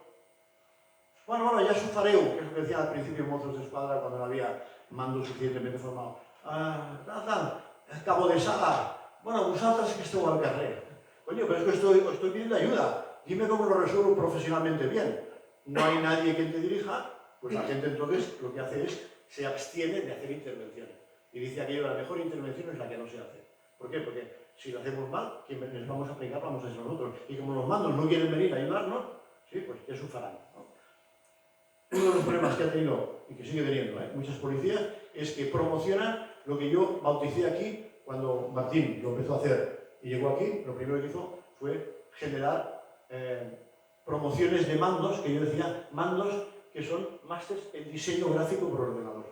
bueno, ya es un fareu, que es lo que decían al principio mozos de escuadra cuando no había mando suficientemente formado. Cabo de sala, bueno, vosaltres que esteu al carrer. Coño, pero es que estoy pidiendo ayuda. Dime cómo lo resuelvo profesionalmente bien. No hay nadie que te dirija, pues la gente entonces lo que hace es se abstiene de hacer intervenciones. Y dice aquello, la mejor intervención es la que no se hace. ¿Por qué? Porque si lo hacemos mal, quien les vamos a aplicar vamos a ser nosotros. Y como los mandos no quieren venir a ayudarnos, ¿sí? Pues eso farán, ¿no? Uno de los problemas que ha tenido, y que sigue teniendo muchas policías, es que promocionan lo que yo bauticé aquí, cuando Martín lo empezó a hacer y llegó aquí, lo primero que hizo fue generar promociones de mandos, que yo decía, mandos que son másters en diseño gráfico por ordenador.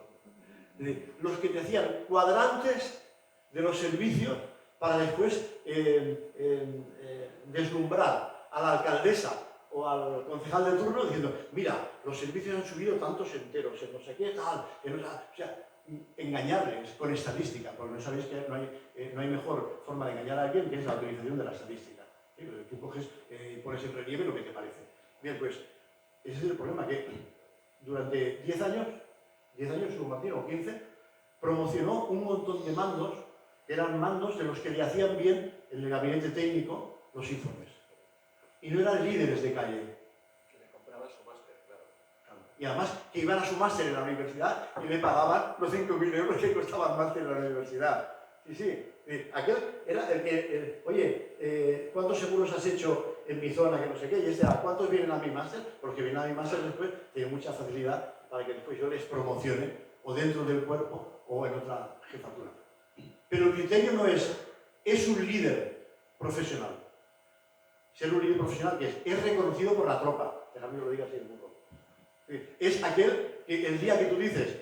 Es decir, los que te hacían cuadrantes de los servicios para después deslumbrar a la alcaldesa o al concejal de turno diciendo, mira, los servicios han subido tantos enteros, en no sé qué tal, o sea, engañarles con estadística, porque no sabéis que no hay mejor forma de engañar a alguien que es la utilización de la estadística. ¿Sí? Tú coges y pones en relieve lo que te parece. Bien, pues ese es el problema, que durante 10 años, hubo Martín, o 15, promocionó un montón de mandos que eran mandos de los que le hacían bien en el gabinete técnico los informes. Y no eran líderes de calle. Que le compraba su máster, claro. Y además que iban a su máster en la universidad y le pagaban los 5.000 euros que costaba el máster en la universidad. Sí. Aquel era el que, oye, ¿cuántos seguros has hecho en mi zona? Que no sé qué. Y este era, ¿cuántos vienen a mi máster? Porque vienen a mi máster después, tiene mucha facilidad para que después yo les promocione o dentro del cuerpo o en otra jefatura. Pero el criterio no es un líder profesional. Ser un líder profesional que es reconocido por la tropa. Déjame que lo diga así el mundo. Es aquel que el día que tú dices,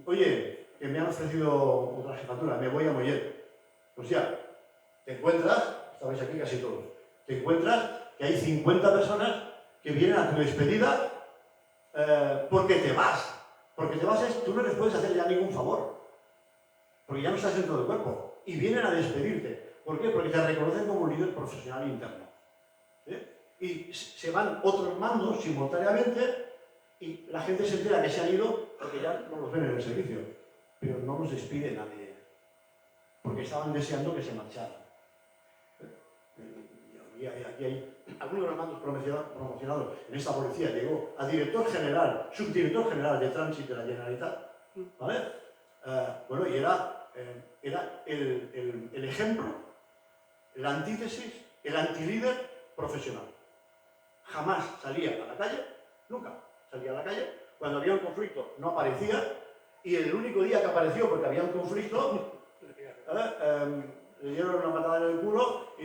oye, que me han ofrecido otra jefatura, me voy a Mollet. Pues ya, te encuentras, estabais aquí casi todos, te encuentras que hay 50 personas que vienen a tu despedida porque te vas. Porque te vas, tú no les puedes hacer ya ningún favor. Porque ya no estás dentro del cuerpo. Y vienen a despedirte. ¿Por qué? Porque te reconocen como un líder profesional interno. ¿Sí? Y se van otros mandos simultáneamente Y la gente se entera que se han ido porque ya no los ven en el servicio, pero no los despide nadie, porque estaban deseando que se marcharan. Y aquí hay algunos de los mandos promocionados en esta policía. Llegó a director general, subdirector general de tránsito de la Generalitat, ¿vale? Bueno, y era el ejemplo, la antítesis, el antilíder profesional. Jamás salía a la calle, nunca salía a la calle. Cuando había un conflicto no aparecía, y el único día que apareció porque había un conflicto, le dieron una patada en el culo y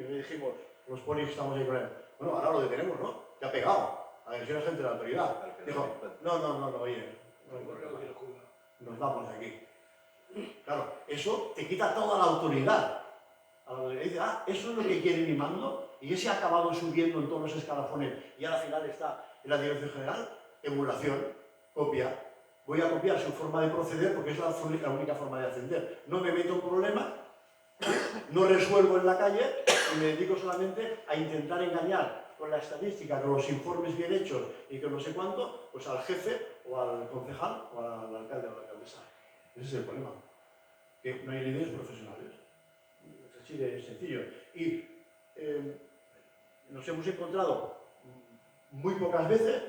le dijimos, los polis que estamos ahí con él, bueno, ahora lo detenemos, ¿no? Que ha pegado, agresiones ante la autoridad. Dijo, no, oye, nos vamos de aquí. Claro, eso te quita toda la autoridad. A la que dice, eso es lo que quiere mi mando, y ese ha acabado subiendo en todos los escalafones y al final está en la dirección general. Emulación, copia. Voy a copiar su forma de proceder porque es la única forma de ascender. No me meto en problema, no resuelvo en la calle y me dedico solamente a intentar engañar con la estadística, con los informes bien hechos y con no sé cuánto, pues al jefe o al concejal o al alcalde o a la alcaldesa. Ese es el problema, que no hay líderes profesionales. Es así de sencillo. Y nos hemos encontrado muy pocas veces,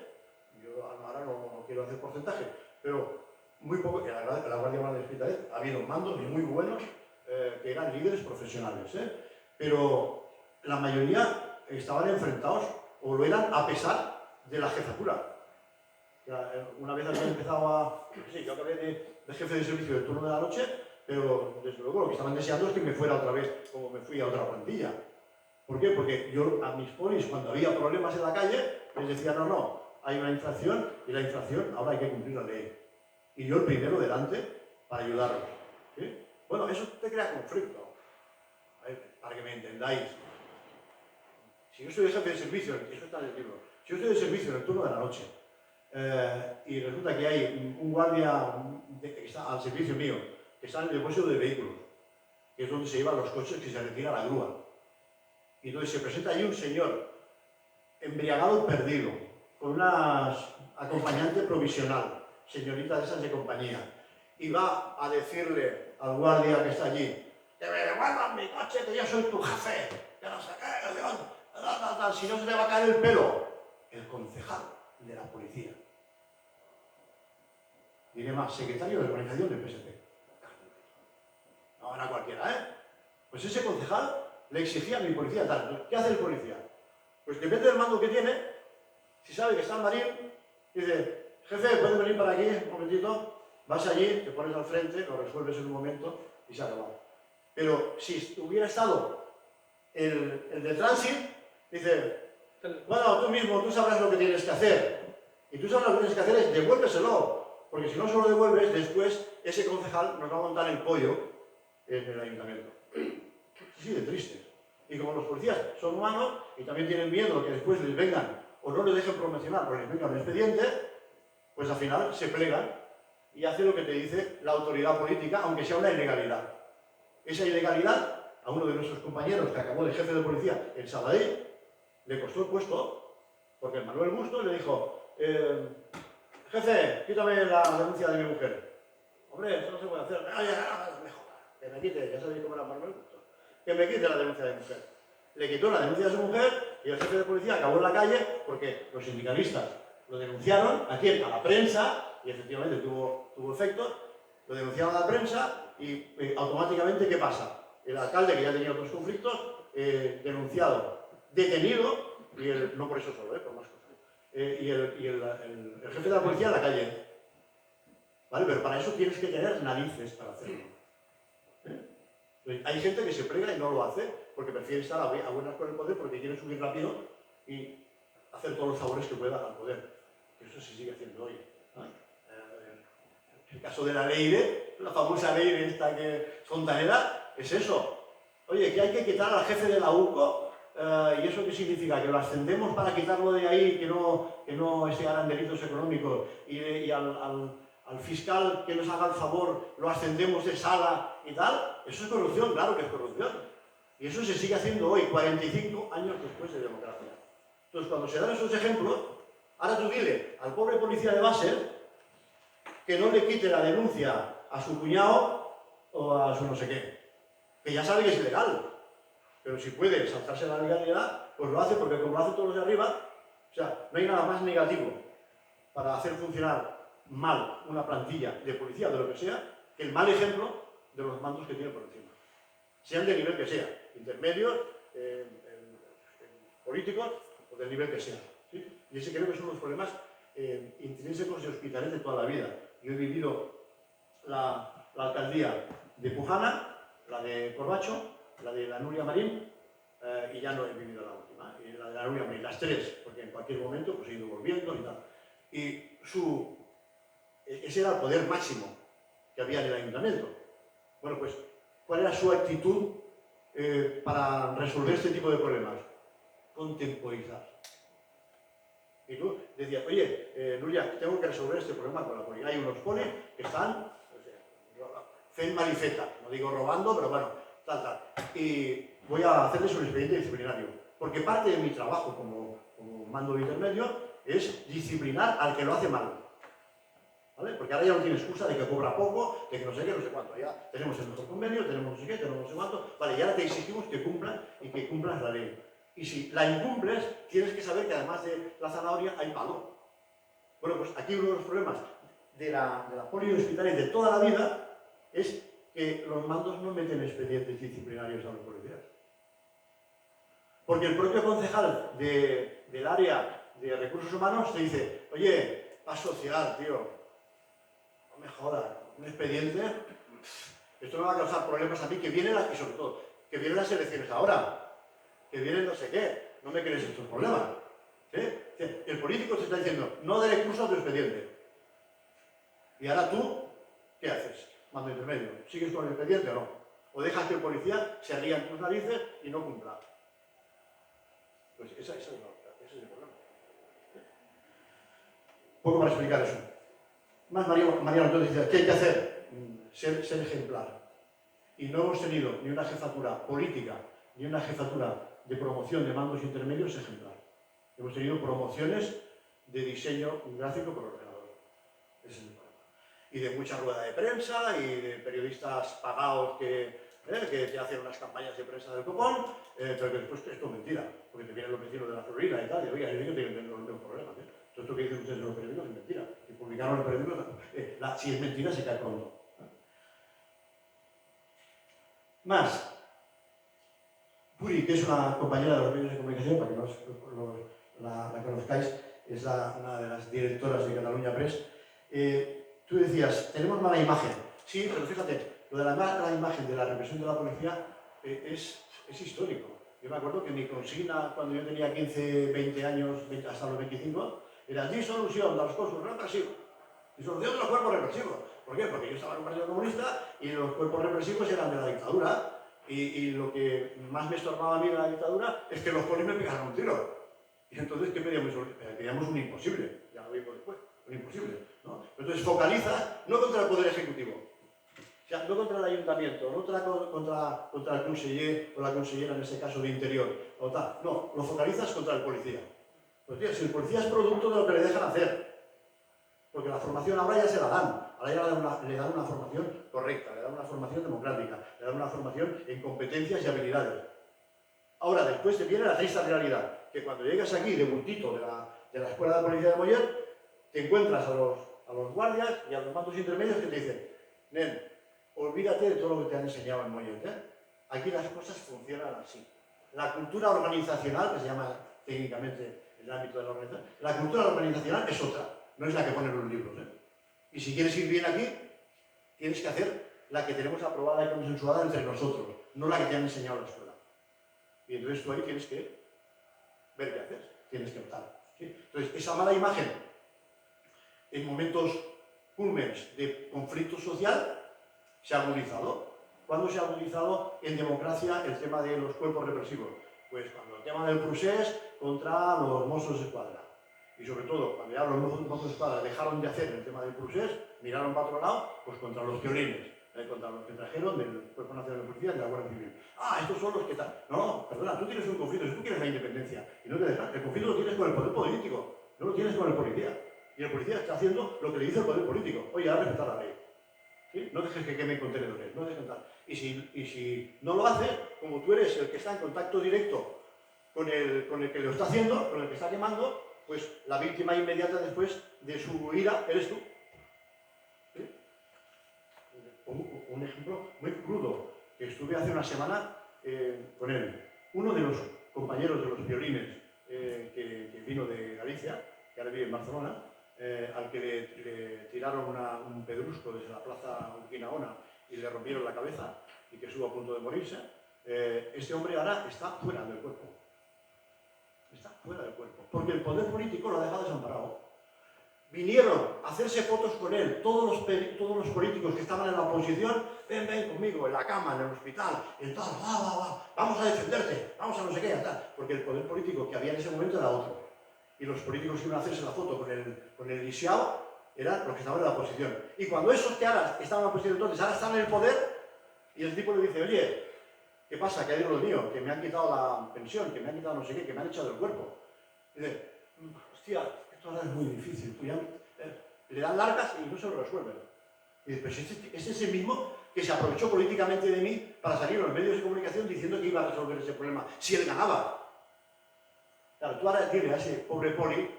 yo ahora no quiero hacer porcentaje, pero muy poco, en la Guardia Urbana de Hospitalet ha habido mandos muy buenos que eran líderes profesionales, pero la mayoría estaban enfrentados o lo eran a pesar de la jefatura. Una vez había empezado sí, yo acabé de jefe de servicio del turno de la noche, pero desde luego lo que estaban deseando es que me fuera otra vez como me fui a otra plantilla. ¿Por qué? Porque yo a mis polis, cuando había problemas en la calle, les decía, no, hay una infracción y la infracción ahora hay que cumplir la ley. Y yo el primero delante para ayudarlos. ¿Sí? Bueno, eso te crea conflicto. A ver, para que me entendáis. Si yo soy jefe de servicio, eso está en el libro, si yo estoy de servicio en el turno de la noche y resulta que hay un guardia que está al servicio mío, que está en el depósito de vehículos, que es donde se llevan los coches que se retira la grúa, y entonces se presenta allí un señor embriagado y perdido, con una acompañante provisional, señorita de esas de compañía, y va a decirle al guardia que está allí, que me devuelvan mi coche, que yo soy tu jefe, que no sé qué, si no se te va a caer el pelo. El concejal de la policía. Diré más, secretario de organización del PSC. No era cualquiera, Pues ese concejal le exigía a mi policía tal. ¿Qué hace el policía? Pues depende del mando que tiene, si sabe que está en Marín, dice, jefe, ¿puedes venir para aquí un momentito? Vas allí, te pones al frente, lo resuelves en un momento y se acabó. Pero si hubiera estado el de tránsito, dice, bueno, tú mismo, tú sabrás lo que tienes que hacer. Y tú sabes lo que tienes que hacer es devuélveselo. Porque si no se lo devuelves, después ese concejal nos va a montar el pollo en el ayuntamiento. Sí, de triste. Y como los policías son humanos y también tienen miedo que después les vengan o no les dejen promocionar o les venga un expediente, pues al final se plegan y hace lo que te dice la autoridad política, aunque sea una ilegalidad. Esa ilegalidad, a uno de nuestros compañeros que acabó de jefe de policía en Sabadell, le costó el puesto, porque el Manuel Busto le dijo, jefe, quítame la denuncia de mi mujer. Hombre, esto no se puede hacer. Mejor, que me quite, ya sabéis cómo era Manuel Busto. Que me quite la denuncia de mi mujer. Le quitó la denuncia de su mujer y el jefe de policía acabó en la calle porque los sindicalistas lo denunciaron a la prensa, y efectivamente tuvo efecto, lo denunciaron a la prensa y automáticamente, ¿qué pasa? El alcalde, que ya tenía otros conflictos, denunciado, detenido, y no por eso solo, por más cosas, y el jefe de la policía en la calle. ¿Vale? Pero para eso tienes que tener narices para hacerlo. Hay gente que se plega y no lo hace porque prefiere estar a buenas con el poder porque quiere subir rápido y hacer todos los favores que pueda al poder. Eso se sigue haciendo hoy. El caso de la Leire, la famosa Leire esta que fontanera, es eso. Oye, que hay que quitar al jefe de la UCO, ¿y eso qué significa? Que lo ascendemos para quitarlo de ahí, que no se hagan delitos económicos, y al fiscal que nos haga el favor lo ascendemos de sala y tal. Eso es corrupción, claro que es corrupción. Y eso se sigue haciendo hoy, 45 años después de democracia. Entonces, cuando se dan esos ejemplos, Ahora tú dile al pobre policía de base que no le quite la denuncia a su cuñado o a su no sé qué, que ya sabe que es ilegal. Pero si puede saltarse la legalidad, pues lo hace, porque como lo hacen todos los de arriba, o sea, no hay nada más negativo para hacer funcionar mal una plantilla de policía o de lo que sea, que el mal ejemplo de los mandos que tiene por encima. Sean del nivel que sea, intermedios, políticos o del nivel que sea. ¿Sí? Y ese creo que son los problemas intrínsecos de Hospitalet de toda la vida. Yo he vivido la alcaldía de Pujana, la de Corbacho, la de la Nuria Marín, y ya no he vivido la última, y la de la Nuria Marín, las tres, porque en cualquier momento pues, he ido volviendo y tal. Y ese era el poder máximo que había en el ayuntamiento. Bueno, pues, ¿cuál era su actitud para resolver este tipo de problemas? Contemporizar. Y tú decías, oye, Nuria, tengo que resolver este problema con la policía. Hay unos polis que están, fen malifeta, no digo robando, pero bueno, tal. Y voy a hacerles un expediente disciplinario. Porque parte de mi trabajo como mando intermedio es disciplinar al que lo hace mal. ¿Vale? Porque ahora ya no tiene excusa de que cobra poco, de que no sé qué, no sé cuánto. Ya tenemos el mejor convenio, tenemos no sé qué, tenemos no sé cuánto. Vale, y ahora te exigimos que cumplan y que cumplas la ley. Y si la incumples, tienes que saber que además de la zanahoria hay palo. Bueno, pues aquí uno de los problemas de la poli hospitalaria de toda la vida es que los mandos no meten expedientes disciplinarios a los policías. Porque el propio concejal del área de recursos humanos te dice, oye, paz social, tío, no me jodas, un expediente, esto me va a causar problemas a mí, que vienen y sobre todo, que vienen las elecciones ahora, que vienen no sé qué, no me crees estos problemas. ¿Sí? El político te está diciendo, no daré curso a tu expediente. Y ahora tú, ¿qué haces? Mando intermedio. ¿Sigues con el expediente o no? O dejas que el policía se ría en tus narices y no cumpla. Pues ese es el problema. Poco para explicar eso. Más Mariano entonces dice, ¿qué hay que hacer? Ser ejemplar. Y no hemos tenido ni una jefatura política, ni una jefatura de promoción de mandos intermedios ejemplar. Hemos tenido promociones de diseño gráfico por ordenador. Ese es el problema. Y de mucha rueda de prensa y de periodistas pagados que te hacen unas campañas de prensa del copón, pero que después esto es mentira, porque te vienen los vecinos de la Florida y tal, y oiga, yo digo que no tengo problema. Todo esto que dicen ustedes de los periódicos es mentira. Si publicaron los periódicos, si es mentira se cae pronto. Más. Puri, que es una compañera de los medios de comunicación, para que la conozcáis, es una de las directoras de Catalunya Press. Tú decías, tenemos mala imagen. Sí, pero fíjate, lo de la mala imagen de la represión de la policía es histórico. Yo me acuerdo que mi consigna, cuando yo tenía 15, 20 años, hasta los 25, era disolución de los cuerpos represivos. Disolución de los cuerpos represivos. ¿Por qué? Porque yo estaba en un partido comunista y los cuerpos represivos eran de la dictadura. Y lo que más me estorbaba a mí de la dictadura es que los polis me pegaran un tiro. Y entonces, ¿qué pedíamos? Pedíamos un imposible. Ya lo digo después. Un imposible. ¿No? Entonces, focaliza no contra el Poder Ejecutivo. O sea, no contra el Ayuntamiento, no contra el conseller o la consellera, en ese caso, de Interior. O tal. No, lo focalizas contra el policía. Pues, tío, si el policía es producto de lo que le dejan hacer. Porque la formación ahora ya se la dan. Ahora ya le dan una formación correcta, le dan una formación democrática, le dan una formación en competencias y habilidades. Ahora, después te viene la triste realidad, que cuando llegas aquí de bultito de la Escuela de Policía de Mollet, te encuentras a los guardias y a los mandos intermedios que te dicen, nen, olvídate de todo lo que te han enseñado en Mollet, ¿eh? Aquí las cosas funcionan así. La cultura organizacional, que se llama técnicamente en el ámbito de la organización, la cultura organizacional es otra, no es la que ponen los libros, ¿eh? Y si quieres ir bien aquí, tienes que hacer la que tenemos aprobada y consensuada entre nosotros, no la que te han enseñado en la escuela. Y entonces tú ahí tienes que ver qué haces, tienes que optar. ¿Sí? Entonces, esa mala imagen, en momentos cúlmenes de conflicto social, se ha agudizado. ¿Cuándo se ha agudizado en democracia el tema de los cuerpos represivos? Pues cuando el tema del procés contra los Mossos d'Esquadra. Y sobre todo, cuando ya los Mossos d'Esquadra dejaron de hacer el tema del procés, miraron para otro lado, pues contra los violines, contra los que trajeron del Cuerpo Nacional de Policía y de la Guardia Civil. Ah, estos son los que tal. No, perdona, tú tienes un conflicto, si tú quieres la independencia y no te dejas, el conflicto lo tienes con el poder político. no lo tienes con el policía. Y el policía está haciendo lo que le dice el poder político. Oye, a respetar la ley. ¿Sí? No dejes que quemen contenedores, no dejes tal. Y si no lo hace, como tú eres el que está en contacto directo con el que lo está haciendo, con el que está quemando, pues la víctima inmediata después de su ira eres tú. ¿Sí? Un ejemplo muy crudo, que estuve hace una semana con él. Uno de los compañeros de los violines que vino de Galicia, que ahora vive en Barcelona, al que le tiraron un pedrusco desde la plaza Urquinaona y le rompieron la cabeza y que estuvo a punto de morirse, este hombre ahora está fuera del cuerpo. Está fuera del cuerpo, porque el poder político lo ha dejado desamparado. Vinieron a hacerse fotos con él todos los políticos que estaban en la oposición. Ven conmigo, en la cama, en el hospital, en tal, vamos a defenderte, vamos a no sé qué, tal. Porque el poder político que había en ese momento era otro. Y los políticos que iban a hacerse la foto con el lisiado eran los que estaban en la oposición. Y cuando esos que ahora estaban en la oposición entonces, ahora están en el poder, y el tipo le dice, oye, ¿qué pasa? Que hay uno mío, que me han quitado la pensión, que me han quitado no sé qué, que me han echado del cuerpo. Y dice, hostia, esto ahora es muy difícil, pues ya, le dan largas y no se lo resuelven. Y dice, pues es ese mismo que se aprovechó políticamente de mí para salir en los medios de comunicación diciendo que iba a resolver ese problema, si él ganaba. Claro, tú ahora tienes a ese pobre poli,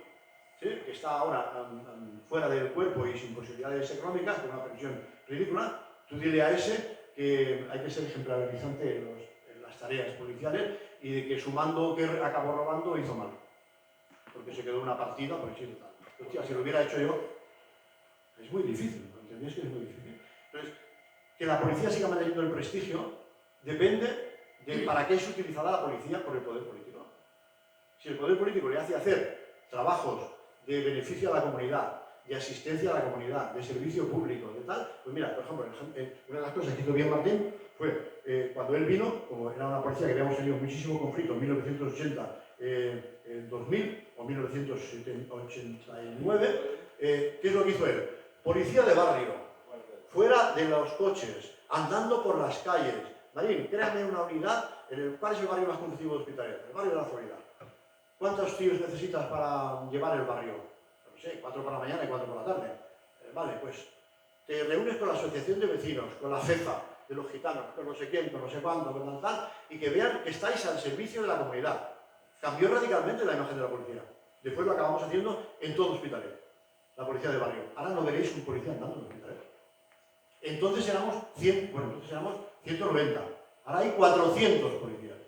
¿sí?, que está ahora fuera del cuerpo y sin posibilidades económicas, con una pensión ridícula, tú dile a ese que hay que ser ejemplarizante en las tareas policiales y de que su mando que acabó robando hizo mal. Porque se quedó una partida por el tal. Hostia, si lo hubiera hecho yo, es muy difícil, ¿no? ¿Entendéis que es muy difícil? Entonces, que la policía siga manteniendo el prestigio depende de para qué es utilizada la policía por el poder político. Si el poder político le hace hacer trabajos de beneficio a la comunidad, de asistencia a la comunidad, de servicio público, de tal, pues mira, por ejemplo, una de las cosas que hizo bien Martín fue cuando él vino, como era una policía que habíamos tenido muchísimo conflicto en 1980, en 2000 o 1989, ¿qué es lo que hizo él? Policía de barrio, fuera de los coches, andando por las calles. Marín, créame una unidad, ¿cuál es el barrio más conflictivo de Hospitalet? El barrio de la Florida. ¿Cuántos tíos necesitas para llevar el barrio? No sé, 4 por la mañana y 4 por la tarde. Vale, pues te reúnes con la asociación de vecinos, con la CEFA, de los gitanos, con no sé quién, con no sé cuánto, con tal, y que vean que estáis al servicio de la comunidad. Cambió radicalmente la imagen de la policía. Después lo acabamos haciendo en todo Hospitalet, la policía de barrio. Ahora no veréis un policía andando en Hospitalet. Entonces éramos 190. Ahora hay 400 policías.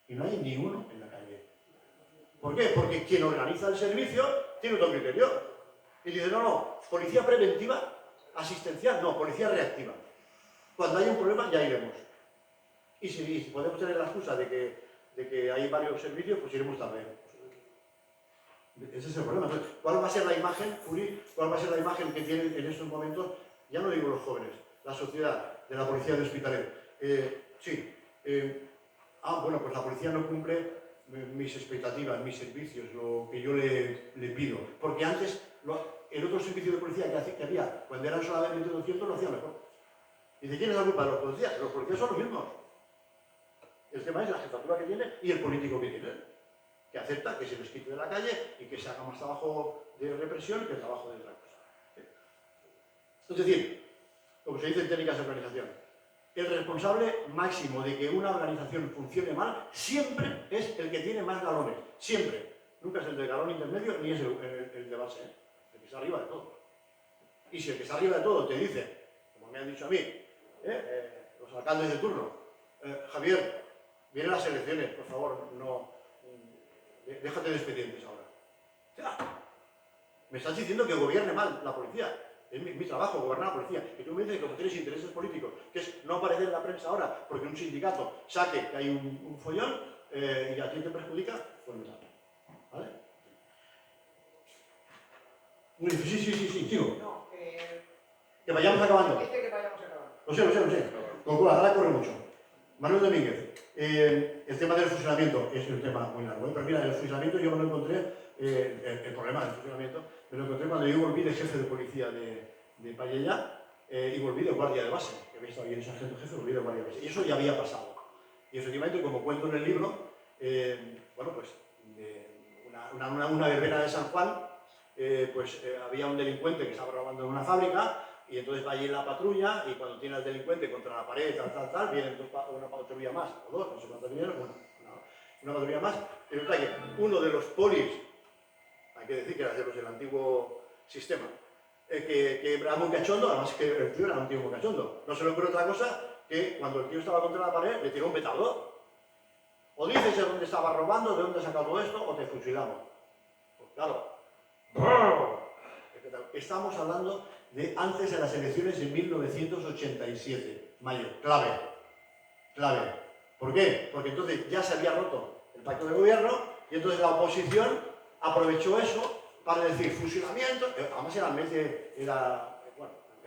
Y no hay ni uno en la calle. ¿Por qué? Porque quien organiza el servicio tiene otro criterio. Y dice, no, policía preventiva, asistencial, no, policía reactiva. Cuando hay un problema ya iremos. Y si podemos tener la excusa de que hay varios servicios, pues iremos también. Ese es el problema. Entonces, ¿cuál va a ser la imagen, Uri? ¿Cuál va a ser la imagen que tienen en estos momentos, ya no digo los jóvenes, la sociedad de la policía de Hospitalet? Bueno, pues la policía no cumple mis expectativas, mis servicios, lo que yo le pido. Porque antes, el otro servicio de policía que había, cuando eran solamente 200, lo hacía mejor. ¿Y de quién es la culpa? De los policías. Los policías son los mismos. El tema es la jefatura que tiene y el político que tiene, que acepta que se les quite de la calle y que se haga más trabajo de represión que el trabajo de otra cosa. Es decir, como se dice en técnicas de organización, el responsable máximo de que una organización funcione mal siempre es el que tiene más galones. Siempre. Nunca es el de galón intermedio ni es el de base. El que está arriba de todo. Y si el que está arriba de todo te dice, como me han dicho a mí, los alcaldes de turno, Javier, vienen las elecciones, por favor, déjate de expedientes ahora. Me estás diciendo que gobierne mal la policía. Es mi trabajo, gobernar la policía. Y tú me dices que como tienes intereses políticos, que es no aparecer en la prensa ahora porque un sindicato saque que hay un follón y a ti te perjudica, pues me sale. ¿Vale? Sí, sigo. No, que vayamos acabando. que vayamos acabando. Lo sé. Ahora corre mucho. Manuel Domínguez, el tema del fusilamiento es un tema muy largo, pero mira, el fusilamiento yo me lo encontré, el problema del fusilamiento, me lo encontré cuando yo volví de jefe de policía de Pallella y volví de guardia de base, que había estado ahí en sargento jefe, volví de guardia de base, y eso ya había pasado. Y efectivamente, como cuento en el libro, bueno, pues una verbena de San Juan, había un delincuente que estaba robando en una fábrica y entonces va allí la patrulla y cuando tiene al delincuente contra la pared, tal, viene una patrulla más, o dos, no sé cuántas vinieron, una patrulla más, y resulta que uno de los polis, hay que decir que era de los del antiguo sistema, que era muy cachondo, además que el tío era un tío muy cachondo, no se le ocurre otra cosa que cuando el tío estaba contra la pared le tiró un petardor. O dices de dónde estaba robando, de dónde has sacado todo esto, o te fusilamos. Pues claro. Estamos hablando de antes de las elecciones de 1987. Mayo. Clave. ¿Por qué? Porque entonces ya se había roto el pacto de gobierno y entonces la oposición aprovechó eso para decir fusilamiento. Además era el mes de...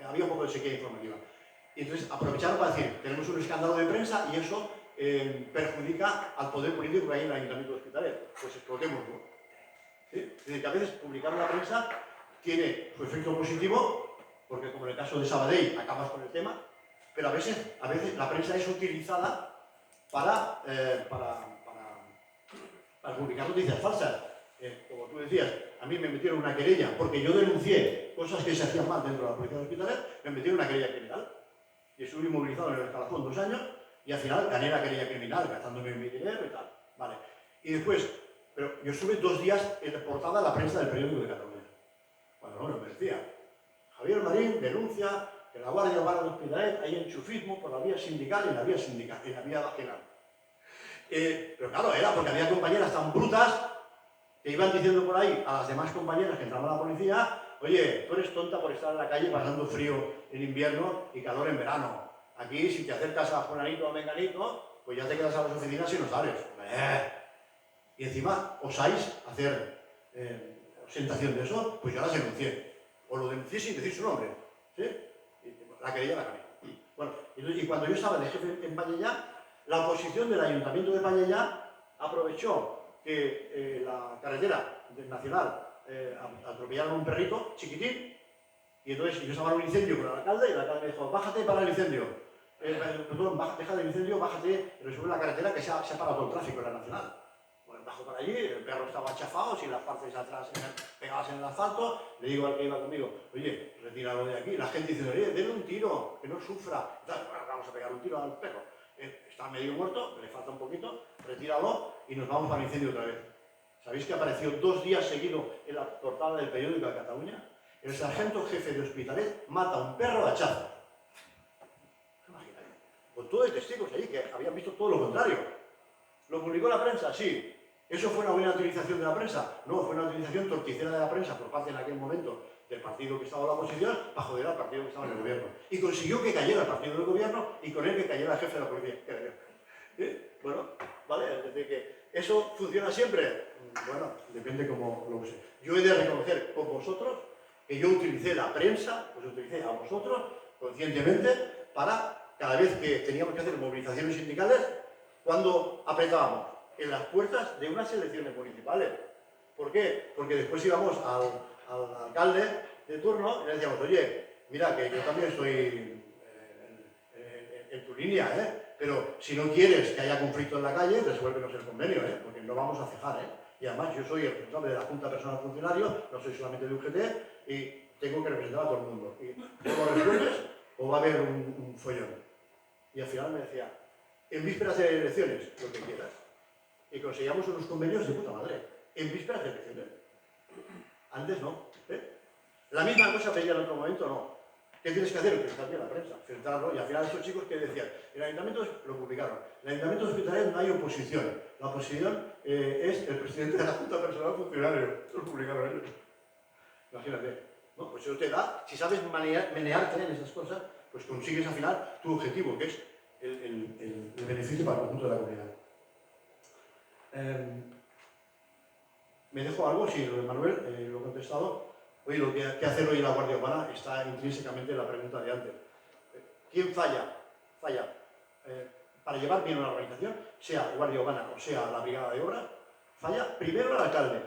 había un poco de sequía informativa. Y entonces aprovecharon para decir, tenemos un escándalo de prensa y eso perjudica al poder político que hay en el Ayuntamiento de Hospitalet. Pues explotémoslo. ¿Sí? Es decir, que a veces publicar en la prensa tiene su efecto positivo, porque como en el caso de Sabadell acabas con el tema, pero a veces la prensa es utilizada para publicar noticias falsas. Como tú decías, a mí me metieron una querella porque yo denuncié cosas que se hacían mal dentro de la policía de Hospitalet, me metieron una querella criminal. Y estuve inmovilizado en el escalafón 2 años y al final gané la querella criminal, gastándome mi dinero y tal. Vale. Y después, pero yo estuve 2 días en la portada de la prensa del periódico de Cataluña. Cuando no me decía, Javier Marín denuncia que la Guardia Urbana de Hospitalet hay enchufismo por la vía sindical y en la vía vaginal. Pero claro, era porque había compañeras tan brutas que iban diciendo por ahí a las demás compañeras que entraban a la policía: oye, tú eres tonta por estar en la calle pasando frío en invierno y calor en verano. Aquí, si te acercas a Juananito o a Menganito, pues ya te quedas a las oficinas y no sales. Y encima osáis hacer ostentación de eso, pues yo las denuncié. O lo denuncié sin decir su nombre. ¿Sí? La querella la gané. Bueno, y cuando yo estaba de jefe en Vallellá, la oposición del Ayuntamiento de Vallellá aprovechó que la carretera nacional atropellaron a un perrito chiquitín, y entonces yo estaba en un incendio con el alcalde y el alcalde me dijo: bájate para el incendio, deja del incendio, bájate, resuelve la carretera que se ha parado todo el tráfico en la nacional. Bueno, bajo para allí, el perro estaba chafado, sin las partes de atrás pegadas en el asfalto, le digo al que iba conmigo: oye, retíralo de aquí. La gente dice: oye, denle un tiro, que no sufra. Entonces, bueno, vamos a pegar un tiro al perro. Está medio muerto, le falta un poquito, retíralo y nos vamos para el incendio otra vez. ¿Sabéis que apareció 2 días seguidos en la portada del periódico de Cataluña? El sargento jefe de Hospitalet mata a un perro a hachazos. Imagínate. Con todo de testigos ahí que habían visto todo lo contrario. ¿Lo publicó la prensa? Sí. ¿Eso fue una buena utilización de la prensa? No, fue una utilización torticera de la prensa por parte en aquel momento del partido que estaba en la oposición para joder al partido que estaba en el gobierno. Y consiguió que cayera el partido del gobierno y con él que cayera el jefe de la policía. Bueno, vale, es decir que eso funciona siempre. Bueno, depende cómo lo use. Yo he de reconocer con vosotros que yo utilicé la prensa, pues utilicé a vosotros conscientemente para cada vez que teníamos que hacer movilizaciones sindicales, cuando apretábamos en las puertas de unas elecciones municipales. ¿Por qué? Porque después íbamos al alcalde de turno y le decíamos: oye, mira que yo también estoy en tu línea, pero si no quieres que haya conflicto en la calle, resuélvenos el convenio, porque no vamos a cejar, Y además yo soy el responsable de la Junta Personal Funcionario, no soy solamente de UGT, y tengo que representar a todo el mundo. Y o lo resuelves o va a haber un follón. Y al final me decía: en vísperas de elecciones, lo que quieras. Y conseguíamos unos convenios de puta madre. En vísperas de elecciones. Antes no. La misma cosa pedía en otro momento, no. ¿Qué tienes que hacer? Presentar bien la prensa, filtrarlo. Y al final esos chicos que decían, el Ayuntamiento lo publicaron. En el Ayuntamiento de Hospitalet no hay oposición. La oposición es el presidente de la Junta Personal Funcionario. Lo publicaron ellos. Imagínate. ¿No? Pues eso te da, si sabes menearte en esas cosas, pues consigues al final tu objetivo, que es el beneficio para el conjunto de la comunidad. ¿Me dejo algo? Sí, lo de Manuel, lo he contestado. Oye, lo que hacer hoy la Guardia Urbana está intrínsecamente en la pregunta de antes. ¿Quién falla? Falla. Para llevar bien una organización, sea Guardia Urbana o sea la Brigada de Obras, falla primero el alcalde,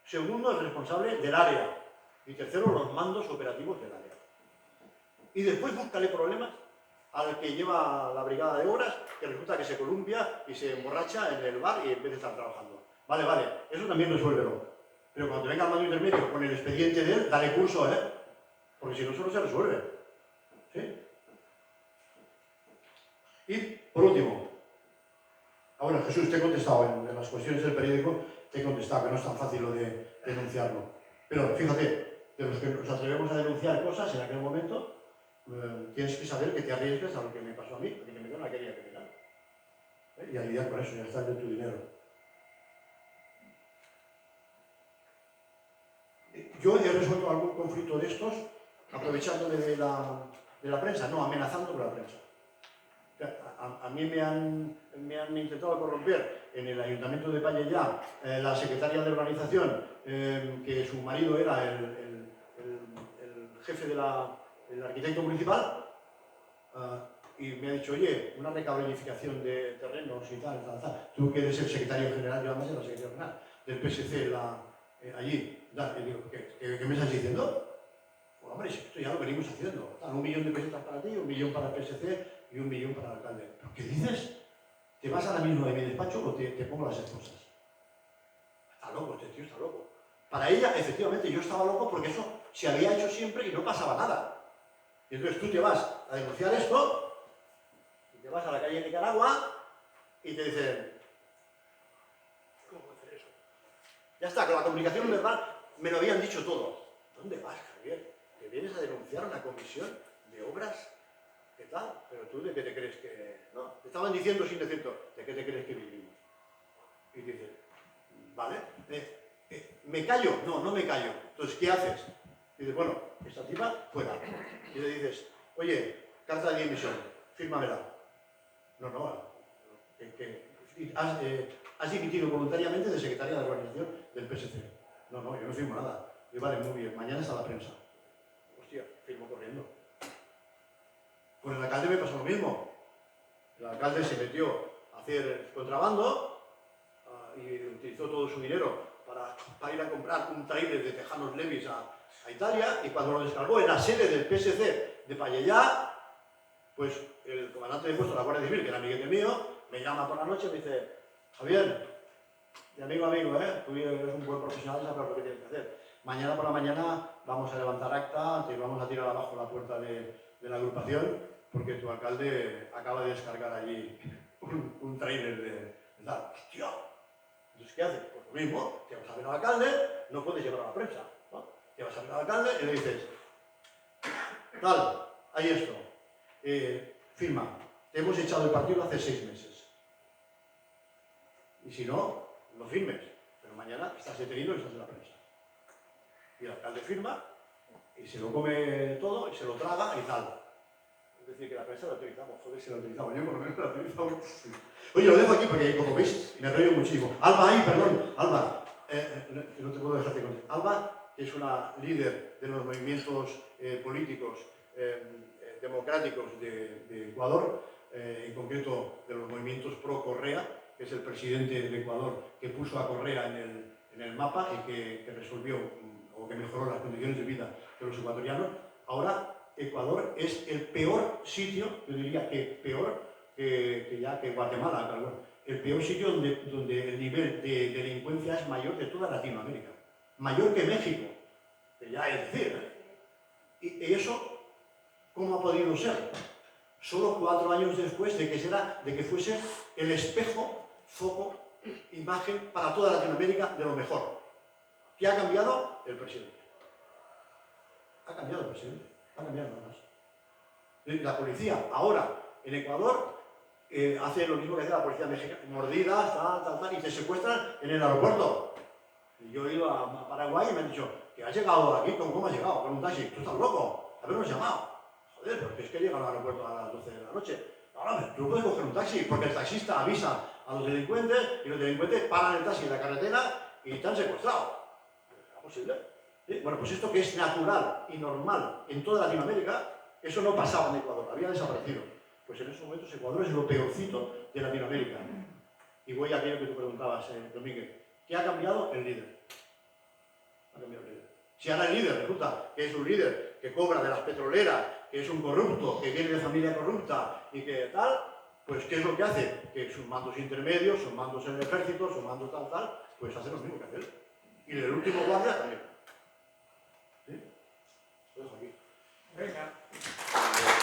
segundo el responsable del área y tercero los mandos operativos del área. Y después búscale problemas al que lleva la Brigada de Obras, que resulta que se columpia y se emborracha en el bar y en vez de estar trabajando. Vale, eso también resuélvelo. Pero cuando te venga el mando intermedio con el expediente de él, dale curso, porque si no, solo se resuelve. ¿Sí? Y, por último, bueno, Jesús, te he contestado en las cuestiones del periódico, te he contestado que no es tan fácil lo de denunciarlo. Pero fíjate, de los que nos atrevemos a denunciar cosas en aquel momento, tienes que saber que te arriesgas a lo que me pasó a mí, porque me dio una querella criminal. Y a lidiar con eso, y a gastar de tu dinero. Yo he resuelto algún conflicto de estos aprovechándome de la prensa, no, amenazando con la prensa. O sea, a mí me han intentado corromper en el Ayuntamiento de Pallellá, la secretaria de organización, que su marido era el jefe del arquitecto municipal, y me ha dicho, oye, una recalificación de terrenos y tal. Tú que eres el secretario general, yo además era el secretario general del PSC allí. Y digo, ¿qué me estás diciendo? Pues hombre, esto ya lo venimos haciendo. 1 millón de pesetas para ti, 1 millón para el PSC y 1 millón para el alcalde. ¿Pero qué dices? ¿Te vas ahora mismo de mi despacho o te pongo las esposas? Está loco, este tío está loco. Para ella, efectivamente, yo estaba loco porque eso se había hecho siempre y no pasaba nada. Y entonces tú te vas a denunciar esto, y te vas a la calle de Nicaragua y te dicen, ¿cómo puedo hacer eso? Ya está, con la comunicación verbal me lo habían dicho todo. ¿Dónde vas, Javier? ¿Te vienes a denunciar una comisión de obras? ¿Qué tal? Pero tú, ¿de qué te crees que...? No, te estaban diciendo sin decirlo, ¿de qué te crees que vivimos? Y dices, vale, ¿me callo? No, no me callo. Entonces, ¿qué haces? Y dices, bueno, esta tipa, fuera. Y le dices, oye, carta de dimisión, fírmamela. No, has dimitido voluntariamente de secretaria de organización del PSC. No, yo no firmo nada. Y vale, muy bien, mañana está la prensa. Hostia, firmo corriendo. Con el alcalde me pasó lo mismo. El alcalde se metió a hacer contrabando y utilizó todo su dinero para ir a comprar un trailer de tejanos Levis a Italia, y cuando lo descargó en la sede del PSC de Pallellá, pues el comandante de puesto de la Guardia Civil, que era amiguete mío, me llama por la noche y me dice, Javier, de amigo a amigo, tú eres un buen profesional, sabes lo que tienes que hacer. Mañana por la mañana vamos a levantar acta, te vamos a tirar abajo la puerta de la agrupación, porque tu alcalde acaba de descargar allí un trailer de tal. ¡Hostia! Entonces, ¿qué haces? Pues lo mismo, te vas a ver al alcalde, no puedes llevar a la prensa, ¿no? Te vas a ver al alcalde y le dices, tal, hay esto, firma, te hemos echado del partido hace 6 meses. Y si no, no firmes, pero mañana estás detenido y estás en la prensa. Y el alcalde firma, y se lo come todo, y se lo traga y tal. Es decir, que la prensa la utilizamos, joder, si la utilizamos, yo por lo menos la utilizamos muchísimo. Oye, lo dejo aquí porque, como veis, me río muchísimo. Alba, perdón, Alba, no te puedo dejarte con Alba, que es una líder de los movimientos políticos democráticos de Ecuador, en concreto de los movimientos pro Correa, que es el presidente de Ecuador que puso a Correa en el mapa y que resolvió o que mejoró las condiciones de vida de los ecuatorianos. Ahora Ecuador es el peor sitio, yo diría que peor que Guatemala, el peor sitio donde el nivel de delincuencia es mayor de toda Latinoamérica, mayor que México, que ya es decir, y eso, ¿cómo ha podido ser? Solo 4 años después de que fuese el espejo, foco, imagen para toda Latinoamérica de lo mejor. ¿Qué ha cambiado? El presidente. Ha cambiado el presidente. Ha cambiado nada más. La policía ahora en Ecuador hace lo mismo que hace la policía mexicana, mordidas, tal, y te secuestran en el aeropuerto. Y yo he ido a Paraguay y me han dicho que has llegado aquí, ¿cómo has llegado? Con un taxi. Tú estás loco, habernos llamado. Joder, porque es que llegan al aeropuerto a las 12 de la noche. No, tú puedes coger un taxi, porque el taxista avisa a los delincuentes y los delincuentes paran el taxi en la carretera y te han secuestrado. ¿Es posible? ¿Sí? Bueno, pues esto que es natural y normal en toda Latinoamérica, eso no pasaba en Ecuador, había desaparecido. Pues en esos momentos Ecuador es lo peorcito de Latinoamérica. Y voy a aquello que tú preguntabas, Domínguez. ¿Qué ha cambiado? El líder. Ha cambiado el líder. Si ahora el líder resulta que es un líder que cobra de las petroleras, que es un corrupto, que viene de familia corrupta y que tal, Pues ¿qué es lo que hace? Que sus mandos intermedios, sus mandos en el ejército, sus mandos tal, pues hacen lo mismo que hacer. Y el último guardia también. ¿Sí? Lo dejo aquí. Venga.